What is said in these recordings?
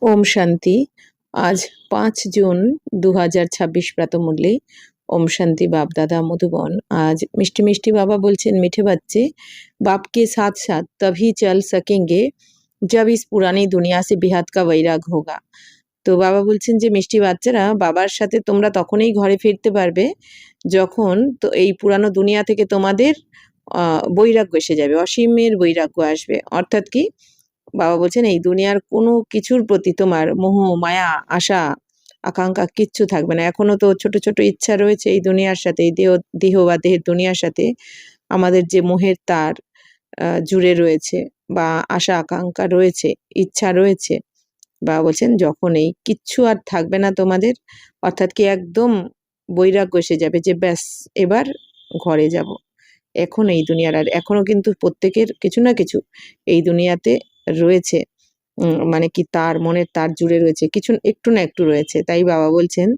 ओम शांति। आज 5 जून 2026 प्रातःমূল্যে ओम शांति बाप दादा मधुबन। आज मिष्टी मिष्टी बाबा बोलছেন मीठे बच्चे बाप के साथ साथ तभी चल सकेंगे जब इस पुरानी दुनिया से बेहद का वैराग होगा। তো বাবা বলছেন যে মিষ্টি বাচ্চারা বাবার সাথে তোমরা তখনই ঘরে ফিরতে পারবে যখন তো এই পুরানো দুনিয়া থেকে তোমাদের বৈরাগ্য এসে যাবে, অসীমের বৈরাগ্য আসবে। অর্থাৎ কি বাবা বলছেন এই দুনিয়ার কোনো কিছুর প্রতি তোমার মোহ মায়া আশা আকাঙ্ক্ষা কিচ্ছু থাকবে না। এখনো তো ছোট ছোট ইচ্ছা রয়েছে এই দুনিয়ার সাথে, এই দেহ দেহ বা দেহের দুনিয়ার সাথে আমাদের যে মোহের তার জুড়ে রয়েছে বা আশা আকাঙ্ক্ষা রয়েছে, ইচ্ছা রয়েছে। বাবা বলছেন যখন এই কিচ্ছু আর থাকবে না তোমাদের, অর্থাৎ কি একদম বৈরাগ্য এসে যাবে যে ব্যাস এবার ঘরে যাব। এখন এই দুনিয়ার আর এখনো কিন্তু প্রত্যেকের কিছু না কিছু এই দুনিয়াতে রয়েছে, মানে কি তার মনের তার জুড়ে রয়েছে, কিছু একটু না একটু রয়েছে। তাই বাবা বলছেন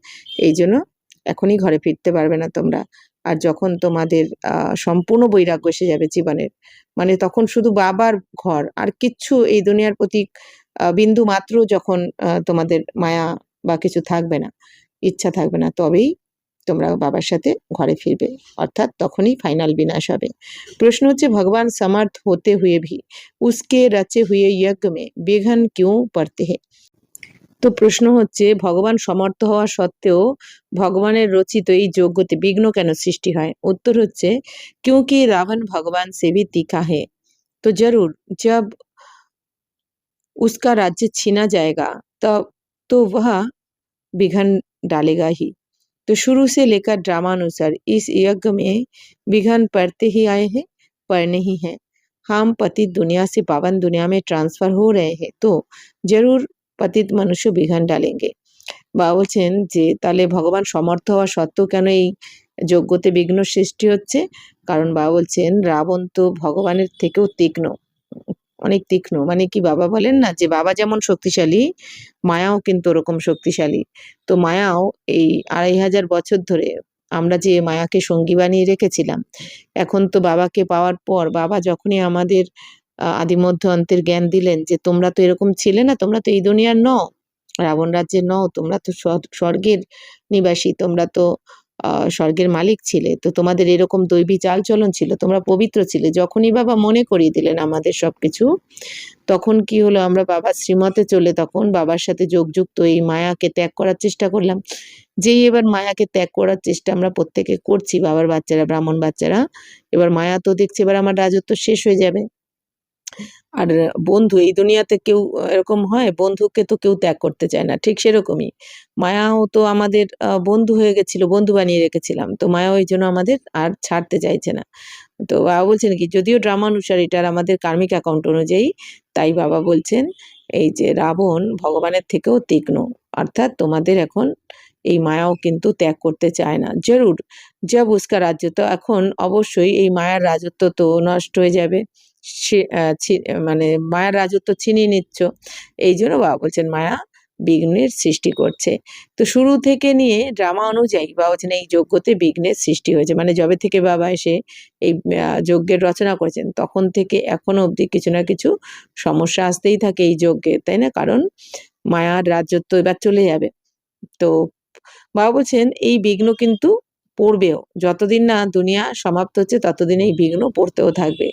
এই জন্য এখনই ঘরে ফিরতে পারবে না তোমরা। আর যখন তোমাদের সম্পূর্ণ বৈরাগ্য এসে যাবে জীবনের, মানে তখন শুধু বাবার ঘর আর কিচ্ছু এই দুনিয়ার প্রতি বিন্দু মাত্র যখন তোমাদের মায়া বা কিছু থাকবে না, ইচ্ছা থাকবে না, তবেই তোমরা বাবার সাথে ঘরে ফিরবে, অর্থাৎ তখনই ফাইনাল বিনাশ হবে। প্রশ্ন হচ্ছে ভগবান समर्थ होते हुए भी उसके रचे हुए यज्ञ में विघ्न क्यों पड़ते हैं। তো প্রশ্ন হচ্ছে ভগবান সমর্থ হওয়া সত্ত্বেও ভগবানের রচিত এই যজ্ঞতে বিঘ্ন কেন সৃষ্টি হয়। উত্তর হচ্ছে क्योंकि रावण भगवान से भी तीखा है, तो जरूर जब उसका राज्य छीना जाएगा तब तो वह विघ्न डालेगा ही। तो शुरू से लेकर ड्रामा अनुसार इस यज्ञ में विघ्न पड़ते ही आए हैं, पड़ने ही हैं। हम पतित दुनिया से पावन दुनिया में ट्रांसफर हो रहे हैं, तो जरूर पतित मनुष्य विघ्न डालेंगे। বাবা বলছেন যে তাহলে ভগবান সমর্থ হওয়া সত্ত্বেও কেন এই যজ্ঞতে বিঘ্ন সৃষ্টি হচ্ছে। কারণ বাবা বলছেন রাবণ তো ভগবানের থেকেও তীক্ষ্ণ, অনেক তীক্ষ্ণ। মানে কি বাবা বলেন না যে বাবা যেমন শক্তিশালী, মায়াও কিন্তু ওরকম শক্তিশালী। তো মায়াও এই 2500 বছর ধরে আমরা যে মায়াকে সঙ্গী বানিয়ে রেখেছিলাম, এখন তো বাবাকে পাওয়ার পর বাবা যখনই আমাদের আদি মধ্য অন্তের জ্ঞান দিলেন যে তোমরা তো এরকম ছিলে না, তোমরা তো এই দুনিয়ার নও, রাবণ রাজ্যের নও, তোমরা তো স্বর্গের নিবাসী, তোমরা তো স্বর্গের মালিক ছিলে, তো তোমাদের এরকম দৈবী চালচলন ছিল, তোমরা পবিত্র ছিলে। যখনই বাবা মনে করিয়ে দিলেন আমাদের সবকিছু, তখন কি হলো আমরা বাবার শ্রীমতে চলে তখন বাবার সাথে যোগযুক্ত এই মায়াকে ত্যাগ করার চেষ্টা করলাম। যেই এবার মায়াকে ত্যাগ করার চেষ্টা আমরা প্রত্যেকে করছি, বাবার বাচ্চারা, ব্রাহ্মণ বাচ্চারা, এবার মায়া তো দেখছে এবার আমার রাজত্ব শেষ হয়ে যাবে। আর বন্ধু এই দুনিয়াতে কেউ এরকম হয়, বন্ধুকে তো কেউ ত্যাগ করতে চায় না, ঠিক সেরকমই মায়াও তো আমাদের বন্ধু হয়ে গেছিল, বন্ধু বানিয়ে রেখেছিলাম, তো মায়াও এই জন্য আমাদের আর ছাড়তে চাইছে না। তো বাবা বলছেন কি যদিও ড্রামা অনুসারে এটার আমাদের কার্মিক অ্যাকাউন্ট অনুযায়ী, তাই বাবা বলছেন এই যে রাবণ ভগবানের থেকেও তীক্ষ্ণ, অর্থাৎ তোমাদের এখন এই মায়াও কিন্তু ত্যাগ করতে চায় না। জরুর জব উস্কা রাজ্য, তো এখন অবশ্যই এই মায়ার রাজত্ব তো নষ্ট হয়ে যাবে, মানে মায়ার রাজত্ব ছিনিয়ে নিচ্ছ, এই জন্য বাবা বলছেন মায়া বিঘ্নের সৃষ্টি করছে। তো শুরু থেকে নিয়ে ড্রামা অনুযায়ী বাবা বলছেন এই যজ্ঞতে বিঘ্নের সৃষ্টি হয়েছে, মানে যবে থেকে বাবা এসে এই যজ্ঞের রচনা করেছেন তখন থেকে এখনো অবধি কিছু না কিছু সমস্যা আসতেই থাকে এই যজ্ঞে, তাই না? কারণ মায়ার রাজত্ব এবার চলে যাবে। তো বাবা বলছেন এই বিঘ্ন কিন্তু পড়বেও, যতদিন না দুনিয়া সমাপ্ত হচ্ছে ততদিন এই বিঘ্ন পড়তেও থাকবে,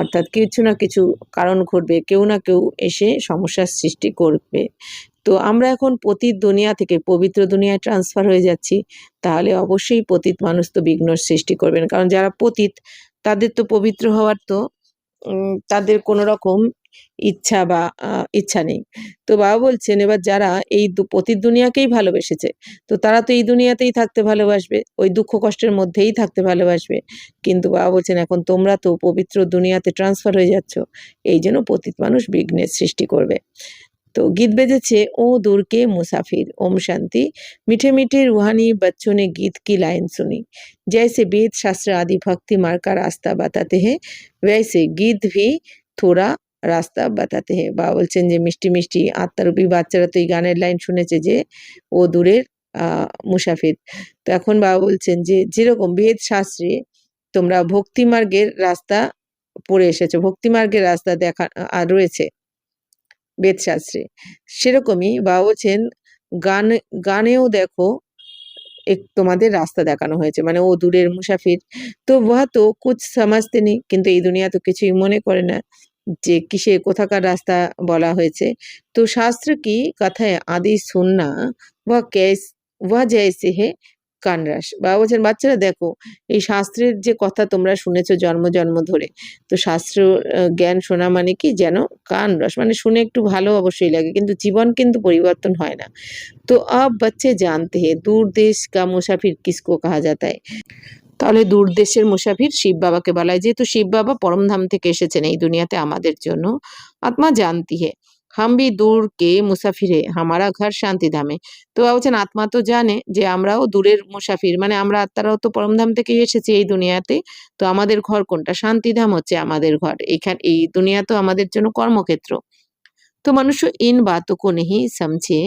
অর্থাৎ কিছু না কিছু কারণ ঘটবে, কেউ না কেউ এসে সমস্যার সৃষ্টি করবে। তো আমরা এখন পতিত দুনিয়া থেকে পবিত্র দুনিয়ায় ট্রান্সফার হয়ে যাচ্ছি, তাহলে অবশ্যই পতিত মানুষ তো বিঘ্ন সৃষ্টি করবেন, কারণ যারা পতিত তাদের তো পবিত্র হওয়ার তো তাদের কোনো রকম ইচ্ছা বা ইচ্ছা নেই। তো বাবা বলছেন এবার যারা এই পতিত দুনিয়াকেই ভালোবেসেছে, তো তারা তো এই দুনিয়াতেই থাকতে ভালোবাসবে, ওই দুঃখ কষ্টের মধ্যেই থাকতে ভালোবাসবে। কিন্তু বাবা বলছেন এখন তোমরা তো পবিত্র দুনিয়াতে ট্রান্সফার হয়ে যাচ্ছ, এই জন্য পতিত মানুষ বিঘ্নের সৃষ্টি করবে। तो गीत बजेছে ओ दूर के मुसाफिर, ओम शांति। मीठे मीठे रूहानी बच्चों ने गीत की लाइन सुनी। जैसे वेद शास्त्र आदि भक्ति मार्ग का रास्ता बताते हैं, वैसे गीत भी थोड़ा রাস্তা বাতাতে হে। বাবা বলছেন যে মিষ্টি মিষ্টি আত্মারূপী বাচ্চারা তো এই গানের লাইন শুনেছে যে ও দূরের মুসাফির। তো এখন বাবা বলছেন যে যেরকম বেদ শাস্ত্রে তোমরা ভক্তি মার্গের রাস্তা পড়ে এসেছো, ভক্তি মার্গের রাস্তা দেখা রয়েছে, বেদশাস্ত্রে। সেরকমই বাবা বলছেন গান গানেও দেখো এক তোমাদের রাস্তা দেখানো হয়েছে। মানে ও দূরের মুসাফির। তো ওয়া তো কুছ সমঝতে নেই। কিন্তু এই দুনিয়া তো কিছুই মনে করে না যে কিসে কোথাকার রাস্তা বলা হয়েছে। তো শাস্ত্র কি কথায় আদি সুননা ওয়া कैस ওয়া जैसे है কানরাস। বাবা বলছেন বাচ্চারা দেখো এই শাস্ত্রের যে কথা তোমরা শুনেছ জন্ম জন্ম ধরে। তো শাস্ত্র জ্ঞান শোনা মানে কি যেন কানরস মানে শুনে একটু ভালো অবশ্যই লাগে কিন্তু জীবন কিন্তু পরিবর্তন হয় না। তো अब बच्चे जानते हैं दूर देश का मुसाफिर किसको कहा जाता है। তাহলে দূর দেশের মুসাফির শিব বাবাকে বলা হয় যেহেতু শিব বাবা পরমধাম থেকে এসেছেন এই দুনিয়াতে আমাদের জন্য। আত্মা জানতি হে হাম ভি দূর কে মুসাফির হে হামারা ঘর শান্তি ধামে। তো বাবা বলছেন আত্মা তো জানে যে আমরাও দূরের মুসাফির মানে আমরা আত্মারাও তো পরমধাম থেকে এসেছি এই দুনিয়াতে। তো আমাদের ঘর কোনটা শান্তিধাম হচ্ছে আমাদের ঘর এইখানে এই দুনিয়া তো আমাদের জন্য কর্মক্ষেত্র। तो मनुष्य इन बातों को नहीं समझे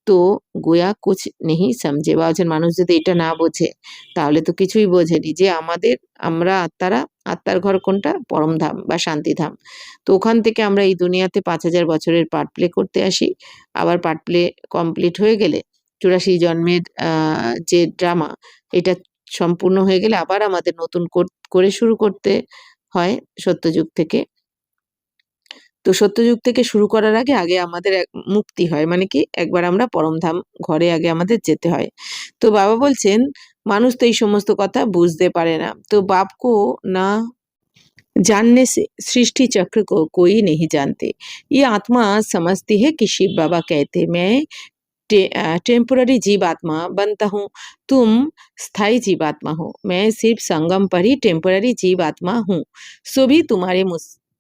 तो গোয়া কুছ নেহি সমঝে বা বলছেন মানুষ যদি এটা না বোঝে তাহলে তো কিছুই বোঝেনি যে আমরা আত্মারা আত্মার ঘর কোনটা পরমধাম বা শান্তিধাম। তো ওখান থেকে আমরা এই দুনিয়াতে ৫,০০০ বছরের পার্ট প্লে করতে আসি। আবার পার্ট প্লে কমপ্লিট হয়ে গেলে ৮৪ জন্মের যে ড্রামা এটা সম্পূর্ণ হয়ে গেলে আবার আমাদের নতুন করে শুরু করতে হয় সত্যযুগ থেকে। তো সত্যযুগ থেকে শুরু করার আগে আমাদের মুক্তি হয় মানে কি একবার আমরা পরমধাম ঘরে আগে আমাদের যেতে হয়। তো বাবা বলছেন মানুষ তো এই সমস্ত কথা বুঝতে পারে না। তো বাপকো না जानने से सृष्टि चक्र को कोई नहीं जानते। ये आत्मा समझती है कि शिव बाबा कहते मैं टेम्पोररी जीवात्मा बनता हूँ, तुम स्थायी जीवात्मा हो। मैं सिर्फ संगम पर ही टेम्पोररी जीवात्मा हूँ, सो भी तुम्हारे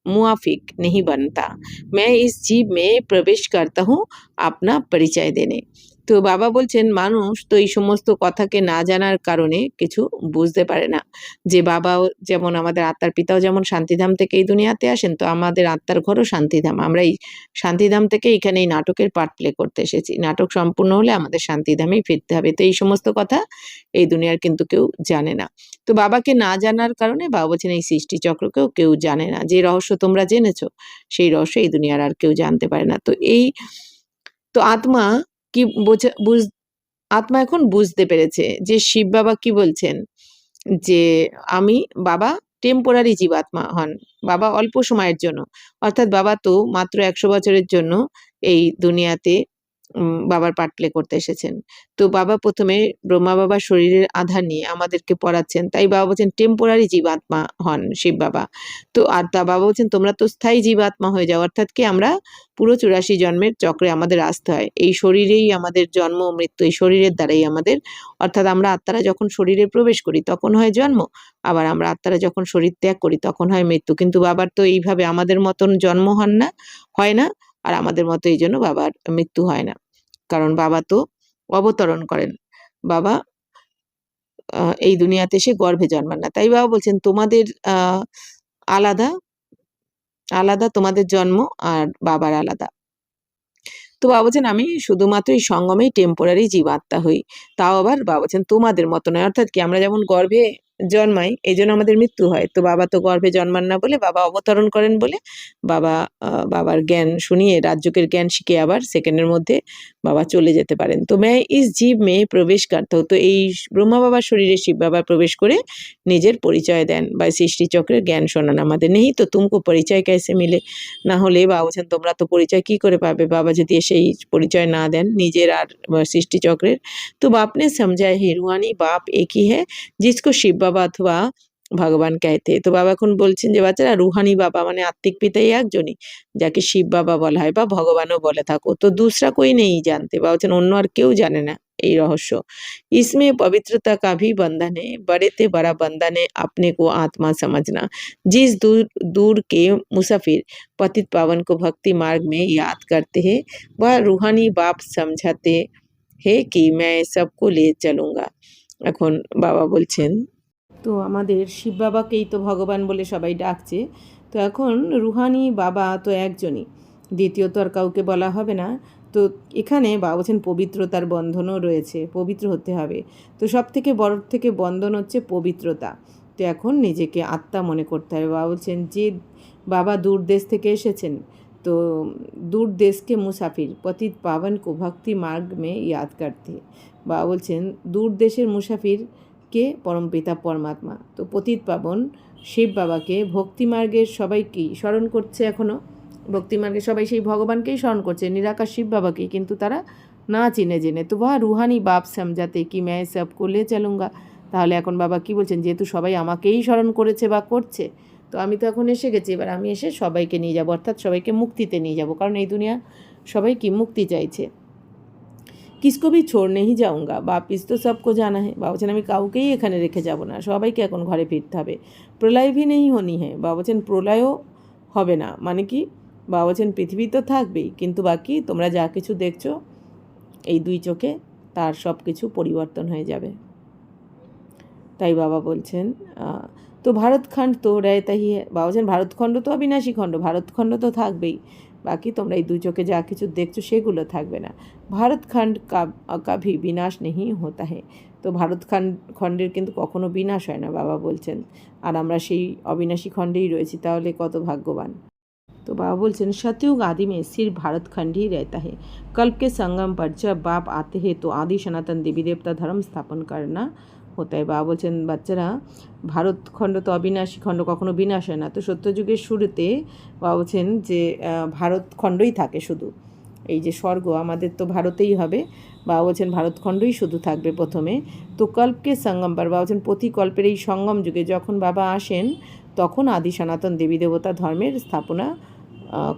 मुआफिक नहीं बनता। मैं इस जीव में प्रवेश करता हूँ अपना परिचय देने। তো বাবা বলছেন মানুষ তো এই সমস্ত কথাকে না জানার কারণে কিছু বুঝতে পারে না যে বাবাও যেমন আমাদের আত্মার পিতাও যেমন শান্তিধাম থেকে এই দুনিয়াতে আসেন তো আমাদের আত্মার ঘরও শান্তিধাম আমরা এই শান্তিধাম থেকে এখানে এই নাটকের পার্ট প্লে করতে এসেছি নাটক সম্পূর্ণ হলে আমাদের শান্তিধামেই ফিরতে হবে তো এই সমস্ত কথা এই দুনিয়ার কিন্তু কেউ জানে না তো বাবাকে না জানার কারণে বাবা বলছেন এই সৃষ্টি চক্রকেও কেউ জানে না যে রহস্য তোমরা জেনেছো সেই রহস্য এই দুনিয়ার আর কেউ জানতে পারে না তো এই তো আত্মা কি আত্মা এখন বুঝতে পেরেছে যে শিব বাবা কি বলছেন যে আমি বাবা টেম্পোরারি জীবাত্মা হন বাবা অল্প সময়ের জন্য অর্থাৎ বাবা তো মাত্র ১০০ বছরের জন্য এই দুনিয়াতে বাবার পার্ট প্লে করতে এসেছেন তো বাবা প্রথমে ব্রহ্মা বাবার শরীরের আধার নিয়ে আমাদেরকে পড়াচ্ছেন তাই বাবা বলছেন টেম্পোরারি জীবাত্মা হন শিব বাবা তো আর তা বাবা বলছেন তোমরা তো স্থায়ী জীবাত্মা হয়ে যাও অর্থাৎ কি আমরা পুরো ৮৪ জন্মের চক্রে আমাদের আসতে হয় এই শরীরেই আমাদের জন্ম মৃত্যু এই শরীরের দ্বারাই আমাদের অর্থাৎ আমরা আত্মারা যখন শরীরে প্রবেশ করি তখন হয় জন্ম আবার আমরা আত্মারা যখন শরীর ত্যাগ করি তখন হয় মৃত্যু কিন্তু বাবার তো এইভাবে আমাদের মতন জন্ম হয় না আর আমাদের মতো এই জন্য বাবার মৃত্যু হয় না কারণ বাবা তো অবতরণ করেন বাবা এই দুনিয়াতে এসে গর্ভে জন্মান না তাই বাবা বলছেন তোমাদের আলাদা আলাদা তোমাদের জন্ম আর বাবার আলাদা তো বাবা বলছেন আমি শুধুমাত্র এই সঙ্গমেই টেম্পোরারি জীবাত্মা হই তাও আবার বাবা বলছেন তোমাদের মতো নয় অর্থাৎ কি আমরা যেমন গর্ভে জন্মাই এই জন্য আমাদের মৃত্যু হয় তো বাবা তো গর্ভে জন্মান না বলে বাবা অবতরণ করেন বলে বাবা বাবার জ্ঞান শুনিয়ে রাজযোগের জ্ঞান শিখে আবার সেকেন্ডের মধ্যে বাবা চলে যেতে পারেন তো मैं इस जीव में प्रवेश करता हूँ তো এই ব্রহ্মা বাবার শরীরে শিব বাবা প্রবেশ করে নিজের পরিচয় দেন বা সৃষ্টি চক্রের জ্ঞান শোনান আমাদের নেই তো তুমকো পরিচয় कैसे मिले না হলে বাবা বলছেন তোমরা তো পরিচয় কি করে পাবে বাবা যদি সেই পরিচয় না দেন নিজের আর সৃষ্টি চক্রের তো बाप ने समझा है रूहानी बाप एक ही है जिसको शिव बाबा अथवा ভগবান कहते তো বাবা এখন বলছেন যে বাচ্চারা রুহানি বাবা মানে আত্মিক পিতাই একজনই যাকে শিব বাবা বলা হয় বা ভগবানও বলে থাকো তো दूसरा कोई नहीं जानते বাবা বলছেন অন্য আর কেউ জানে না এই রহস্য इसमें पवित्रता का भी बंधन है बड़े से बड़ा बंधन है अपने को आत्मा समझना जिस दूर दूर के मुसाफिर पतित पावन को भक्ति मार्ग में याद करते हैं वह रूहानी बाप समझाते हैं कि मैं सबको ले चलूँगा এখন বাবা বলছেন তো আমাদের শিব বাবাকেই তো ভগবান বলে সবাই ডাকছে তো এখন রুহানি বাবা তো একজনই দ্বিতীয়ত আর কাউকে বলা হবে না তো এখানে বাবা বলছেন পবিত্রতার বন্ধনও রয়েছে পবিত্র হতে হবে তো সব থেকে বড় থেকে বন্ধন হচ্ছে পবিত্রতা তো এখন নিজেকে আত্মা মনে করতে হবে বাবা বলছেন যে বাবা দূর দেশ থেকে এসেছেন তো तो दूर देश के मुसाफिर पतित पावन को भक्ति मार्ग में याद करते हैं। বাবা বলছেন দূর দেশের মুসাফির কে পরমপিতা পরমাত্মা, তো পতিত পাবন শিব বাবাকে ভক্তিমার্গের সবাইকেই স্মরণ করছে, এখনও ভক্তিমার্গে সবাই সেই ভগবানকেই স্মরণ করছে, নিরাকার শিব বাবাকেই, কিন্তু তারা না চিনে জেনে। তো বা রুহানি বাপ সমঝাতে কি मैं सबको ले चलूँगा, তাহলে এখন বাবা কি বলছেন, যেহেতু সবাই আমাকেই স্মরণ করেছে বা করছে, তো আমি তো এখন এসে গেছি, এবার আমি এসে সবাইকে নিয়ে যাব, অর্থাৎ সবাইকে মুক্তিতে নিয়ে যাব, কারণ এই দুনিয়া সবাই কি মুক্তি চাইছে। কিসকো ভি ছোড়নে হি যাউঙ্গা, বাপিস তো সবকো জানা হে, বাবা বলছেন আমি কাউকেই এখানে রেখে যাব না, সবাইকে এখন ঘরে ফিরতে হবে। প্রলয় ভি নেই হনি হ্যাঁ, বাবা বলছেন প্রলয়ও হবে না, মানে কি বাবা বলছেন পৃথিবী তো থাকবেই, কিন্তু বাকি তোমরা যা কিছু দেখছো এই দুই চোখে তার সব কিছু পরিবর্তন হয়ে যাবে। তাই বাবা বলছেন তো ভারতখণ্ড তো রেতাই হে, বাবা বলছেন ভারতখণ্ড তো অবিনাশী খণ্ড, ভারতখণ্ড তো থাকবেই, বাকি তোমরা এই দুই চোখে যা কিছু দেখছো সেগুলো থাকবে না। ভারতখণ্ড কাভি বিনাশ নেই হতা হে, তো খণ্ডের কিন্তু কখনো বিনাশ হয় না বাবা বলছেন, আর আমরা সেই অবিনাশী খণ্ডেই রয়েছি, তাহলে কত ভাগ্যবান। तो बाबा बोलছেন सतयुग आदि में सिर्फ भारतखंड ही रहता है, कल्प के संगम पर जब बाप आते हैं तो आदि सनातन देवी देवता धर्म स्थापन करना होता है। বাবা বলছেন বাচ্চারা ভারতখণ্ড তো অবিনাশী খণ্ড, কখনো বিনাশ হয় না, তো সত্যযুগের শুরুতে বাবা বলছেন যে ভারতখণ্ডই থাকে শুধু, এই যে স্বর্গ আমাদের তো ভারতেই হবে, বাবা বলছেন ভারতখণ্ডই শুধু থাকবে প্রথমে। তো কল্পকে সঙ্গম পার, বাবা বলছেন প্রতি কল্পের এই সঙ্গম যুগে যখন বাবা আসেন তখন আদি সনাতন দেবী দেবতা ধর্মের স্থাপনা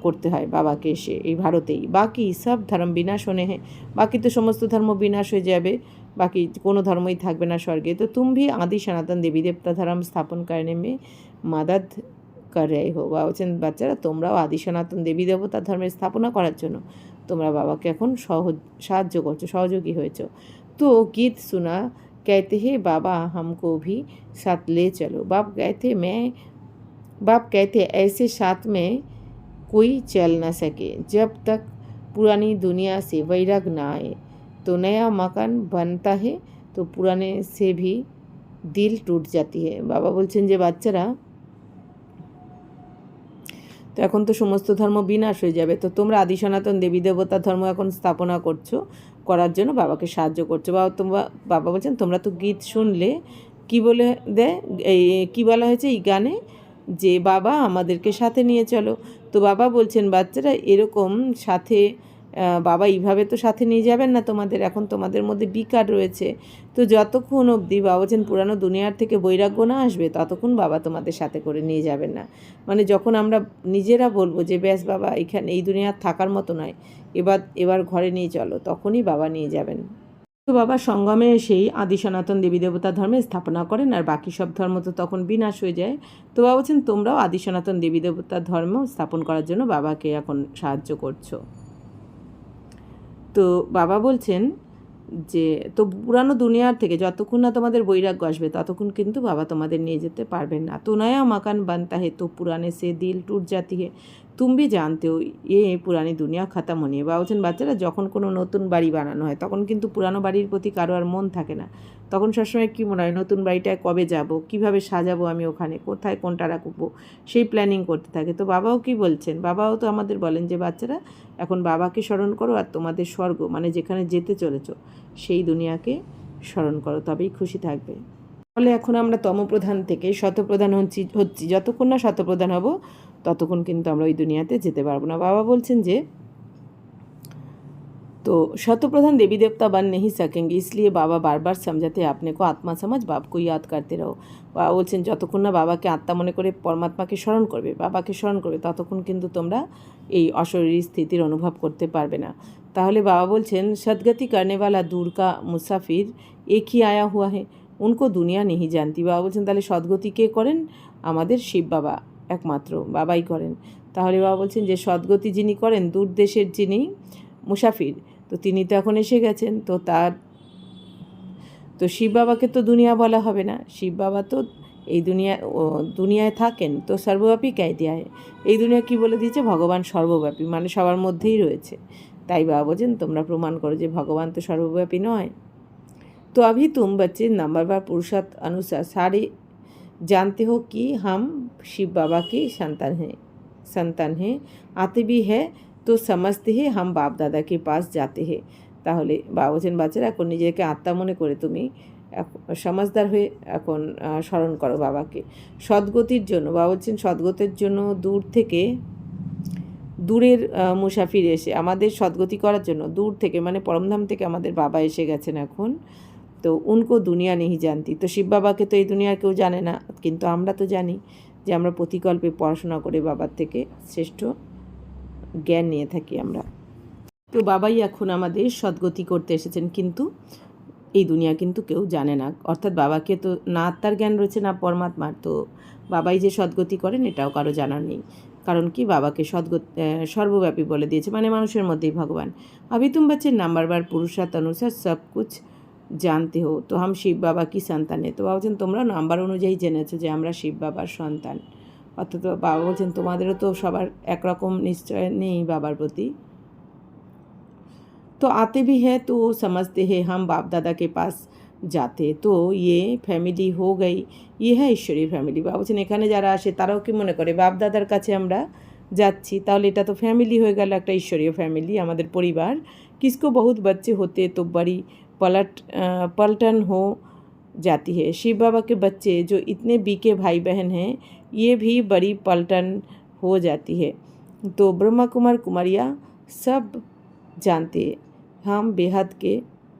করতে হয় বাবাকে এসে এই ভারতেই। বাকি সব ধর্ম বিনাশ হনে হ্যাঁ, বাকি তো সমস্ত ধর্ম বিনাশ হয়ে যাবে, বাকি কোনো ধর্মই থাকবে না স্বর্গে। তো তুম ভি আদি সনাতন দেবী দেবতা ধর্ম স্থাপন করনে মে মাদাদ কর রহে হো, বাবা বলছেন বাচ্চারা তোমরাও আদি সনাতন দেবী দেবতা ধর্মের স্থাপনা করার জন্য তোমরা বাবাকে এখন সাহায্য করছো, সহযোগী হয়েছো। তো গীত শোনা कहते हैं बाबा हमको भी साथ ले चलो, बाप कहते ऐसे साथ में कोई चल ना सके जब तक पुरानी दुनिया से वैराग ना आए, तो नया मकान बनता है तो पुराने से भी दिल टूट जाती है। बाबा বলছেন যে বাচ্চারা তো এখন তো সমস্ত ধর্ম বিনাশ হয়ে যাবে, তো তোমরা আদি সনাতন দেবী দেবতা ধর্ম এখন স্থাপনা করার জন্য বাবাকে সাহায্য করছো। বাবা বলছেন তোমরা তো গীত শুনলে, কি বলে দেয় এই কী বলা হয়েছে এই গানে, যে বাবা আমাদেরকে সাথে নিয়ে চলো। তো বাবা বলছেন বাচ্চারা এরকম সাথে বাবা এইভাবে তো সাথে নিয়ে যাবেন না তোমাদের, এখন তোমাদের মধ্যে বিকার রয়েছে, তো যতক্ষণ অবধি বাবা বলছেন পুরানো দুনিয়ার থেকে বৈরাগ্য না আসবে ততক্ষণ বাবা তোমাদের সাথে করে নিয়ে যাবেন না। মানে যখন আমরা নিজেরা বলবো যে ব্যাস বাবা এখানে এই দুনিয়ার থাকার মতো নয়, এবার ঘরে নিয়ে চলো, তখনই বাবা নিয়ে যাবেন। তো বাবা সঙ্গমে এসেই আদি সনাতন দেবী দেবতা ধর্মের স্থাপনা করেন, আর বাকি সব ধর্ম তো তখন বিনাশ হয়ে যায়। তো বাবা বলছেন তোমরাও আদি সনাতন দেবী দেবতার ধর্ম স্থাপন করার জন্য বাবাকে এখন সাহায্য করছো। তো বাবা বলছেন যে তো পুরানো দুনিয়ার থেকে যতক্ষণ না তোমাদের বৈরাগ্য আসবে ততক্ষণ কিন্তু বাবা তোমাদের নিয়ে যেতে পারবেন না। তো নয়া মাকান বানতা হে তো পুরানে সে দিল টুট জাতি হে, তুম ভি জানতে হো পুরানি দুনিয়া খতম হনি। বাবা বলছেন বাচ্চারা যখন কোনো নতুন বাড়ি বানানো হয় তখন কিন্তু পুরানো বাড়ির প্রতি কারো আর মন থাকে না, তখন সবসময় কী মনে হয় নতুন বাড়িটায় কবে যাব, কিভাবে সাজাবো আমি ওখানে, কোথায় কোনটা রাখবো, সেই প্ল্যানিং করতে থাকে। তো বাবাও কি বলছেন, বাবাও তো আমাদের বলেন যে বাচ্চারা এখন বাবাকে স্মরণ করো, আর তোমাদের স্বর্গ মানে যেখানে যেতে চলেছো সেই দুনিয়াকে স্মরণ করো, তবেই খুশি থাকবে। তাহলে এখন আমরা তমপ্রধান থেকে শতপ্রধান হচ্ছি, যতক্ষণ না শতপ্রধান হব ততক্ষণ কিন্তু আমরা ওই দুনিয়াতে যেতে পারবো না। বাবা বলছেন যে तो शतप्रधान देवी देवता बन नहीं सकेंगे, इसलिए बाबा बार बार समझाते अपने को आत्मा समझ बाप को याद करते रहो। বাবা বলছেন যতক্ষণ না বাবাকে আত্মা মনে করে পরমাত্মাকে স্মরণ করবে, বাবাকে স্মরণ করবে, ততক্ষণ কিন্তু তোমরা এই অশরীরী স্থিতির অনুভব করতে পারবে না। তাহলে বাবা বলছেন সদগতি करने वाला दूर का मुसाफिर एक ही आया हुआ है, उनको दुनिया नहीं जानती। বাবা বলছেন তাহলে সদ্গতি কে করেন, আমাদের শিব বাবা একমাত্র বাবাই করেন। তাহলে বাবা বলছেন যে সদ্গতি যিনি করেন, দূর দেশের যিনি মুসাফির, তো তিনি তো এখন এসে গেছেন, তো শিব বাবাকে তো দুনিয়া বলা হবে না, শিব বাবা তো এই দুনিয়ায় থাকেন, তো সর্বব্যাপী কে দেয়া হয়, এই দুনিয়া কি বলে দিয়েছে ভগবান সর্বব্যাপী, মানে সবার মধ্যেই রয়েছে। তাই বাবা বলছেন তোমরা প্রমাণ করো যে ভগবান তো সর্বব্যাপী নয়। তো अभी तुम बच्चे नंबरवार पुरुषार्थ अनुसार सारे जानते हो कि हम शिव बाबा की संतान हैं, संतान हैं, आते भी है तो समझते हैं हम बाप दादा के पास जाते हैं। তাহলে বাবা বলছেন বাচ্চারা এখন নিজেকে আত্মা মনে করে তুমি সমঝদার হয়ে এখন স্মরণ করো বাবাকে। সদ্গতির জন্য বাবা বলছেন সদ্গতির জন্য দূর থেকে দূরের মুসাফির এসে আমাদের সদ্গতি করার জন্য দূর থেকে মানে পরমধাম থেকে আমাদের বাবা এসে গেছেন এখন। তো উনকো দুনিয়া নেই জানতি, তো শিব বাবাকে তো এই দুনিয়ার কেউ জানে না, কিন্তু আমরা তো জানি যে আমরা প্রতিকল্পে পড়াশোনা করে বাবার থেকে শ্রেষ্ঠ জ্ঞান নিয়ে থাকি আমরা। তো বাবাই এখন আমাদের সদ্গতি করতে এসেছেন, কিন্তু এই দুনিয়া কিন্তু কেউ জানে না, অর্থাৎ বাবাকে তো না আত্মার জ্ঞান রয়েছে না পরমাত্মার, তো বাবাই যে সদ্গতি করেন এটাও কারো জানার নেই। কারণ কি বাবাকে সর্বব্যাপী বলে দিয়েছে, মানে মানুষের মধ্যেই ভগবান। अभी तुम बच्चे नंबर बार पुरुषार्थ अनुसार सब कुछ জানতে হো, তো হাম শিব বাবা কি সন্তানে, তো বাবা বলছেন তোমরা নাম্বার অনুযায়ী জেনেছো যে আমরা শিব বাবার সন্তান। অর্থাৎ বাবা বলছেন তোমাদেরও তো সবার একরকম নিশ্চয় নেই বাবার প্রতি। तो आते भी है तो समझते हैं हम बाप दादा के पास जाते, तो ये फैमिली हो गई, ये है ঈশ্বরী ফ্যামিলি। বাবা বলছেন এখানে যারা আসে তারাও কি মনে করে বাপ দাদার কাছে আমরা যাচ্ছি, তাহলে এটা তো ফ্যামিলি হয়ে গেল, একটা ঈশ্বরীয় ফ্যামিলি, আমাদের পরিবার। किसको बहुत बच्चे होते तो बड़ी पलटन हो जाती है। शिव बाबा के बच्चे जो इतने बीके भाई बहन हैं ये भी बड़ी पलटन हो जाती है। तो ब्रह्मा कुमार कुमारियाँ सब जानते हम बेहद के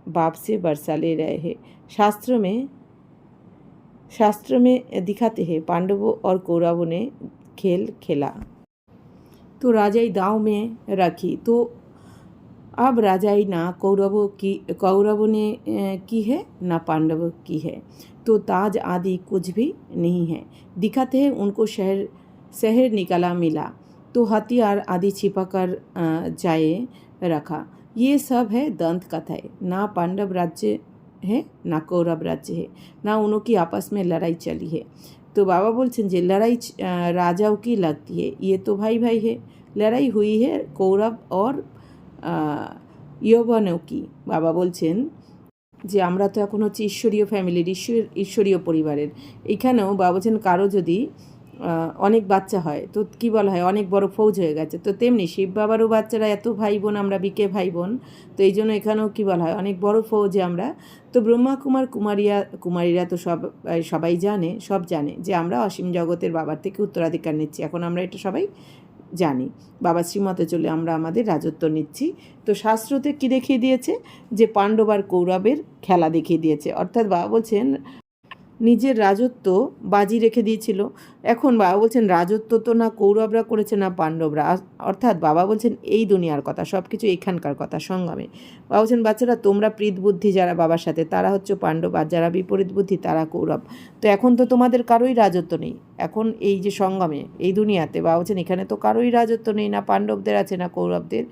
बाप से वर्षा ले रहे हैं। शास्त्र में दिखाते हैं पांडवों और कौरवों ने खेल खेला तो राजाई दांव में रखी, तो अब राजाई ना कौरवों ने की है ना पांडवों की है, तो ताज आदि कुछ भी नहीं है। दिखाते हैं उनको शहर निकाला मिला, तो हथियार आदि छिपा कर जाए रखा। ये सब है दंत कथाएं। ना पांडव राज्य है ना कौरव राज्य है, ना उनकी आपस में लड़ाई चली है। तो बाबा बोलছেন যে लड़ाई राजाओं की लगती है, ये तो भाई भाई है, लड़ाई हुई है कौरव और यौवनों की। বাবা বলছেন যে আমরা তো এখন হচ্ছে ঈশ্বরীয় ফ্যামিলির, ঈশ্বরীয় পরিবারের। এখানেও বাবা বলছেন কারো যদি অনেক বাচ্চা হয় তো কি বলা হয় অনেক বড় ফৌজ হয়ে গেছে, তো তেমনি শিব বাবারও বাচ্চারা এত ভাই বোন, আমরা বিকে ভাই বোন, তো এই জন্য এখানেও কী বলা হয় অনেক বড় ফৌজে আমরা। তো ব্রহ্মা কুমার কুমারীরা তো সবাই সব জানে যে আমরা অসীম জগতের বাবার থেকে উত্তরাধিকার নিচ্ছি, এখন আমরা এটা সবাই জানি, বাবার শ্রীমতে চলে আমরা আমাদের রাজত্ব নিচ্ছি। তো শাস্ত্রতে কি দেখিয়ে দিয়েছে যে পাণ্ডব আর কৌরবের খেলা দেখিয়ে দিয়েছে, অর্থাৎ বাবা বলছেন নিজের রাজত্ব বাজি রেখে দিয়েছিল। এখন বাবা বলছেন রাজত্ব তো না কৌরবরা করেছে না পাণ্ডবরা, অর্থাৎ বাবা বলছেন এই দুনিয়ার কথা, সব কিছু এখানকার কথা সঙ্গমে। বাবা বলছেন বাচ্চারা তোমরা প্রীত বুদ্ধি যারা বাবার সাথে তারা হচ্ছে পাণ্ডব, আর যারা বিপরীত বুদ্ধি তারা কৌরব। তো এখন তো তোমাদের কারোই রাজত্ব নেই, এখন এই যে সঙ্গমে এই দুনিয়াতে বাবা বলছেন এখানে তো কারোই রাজত্ব নেই, না পাণ্ডবদের আছে না কৌরবদের।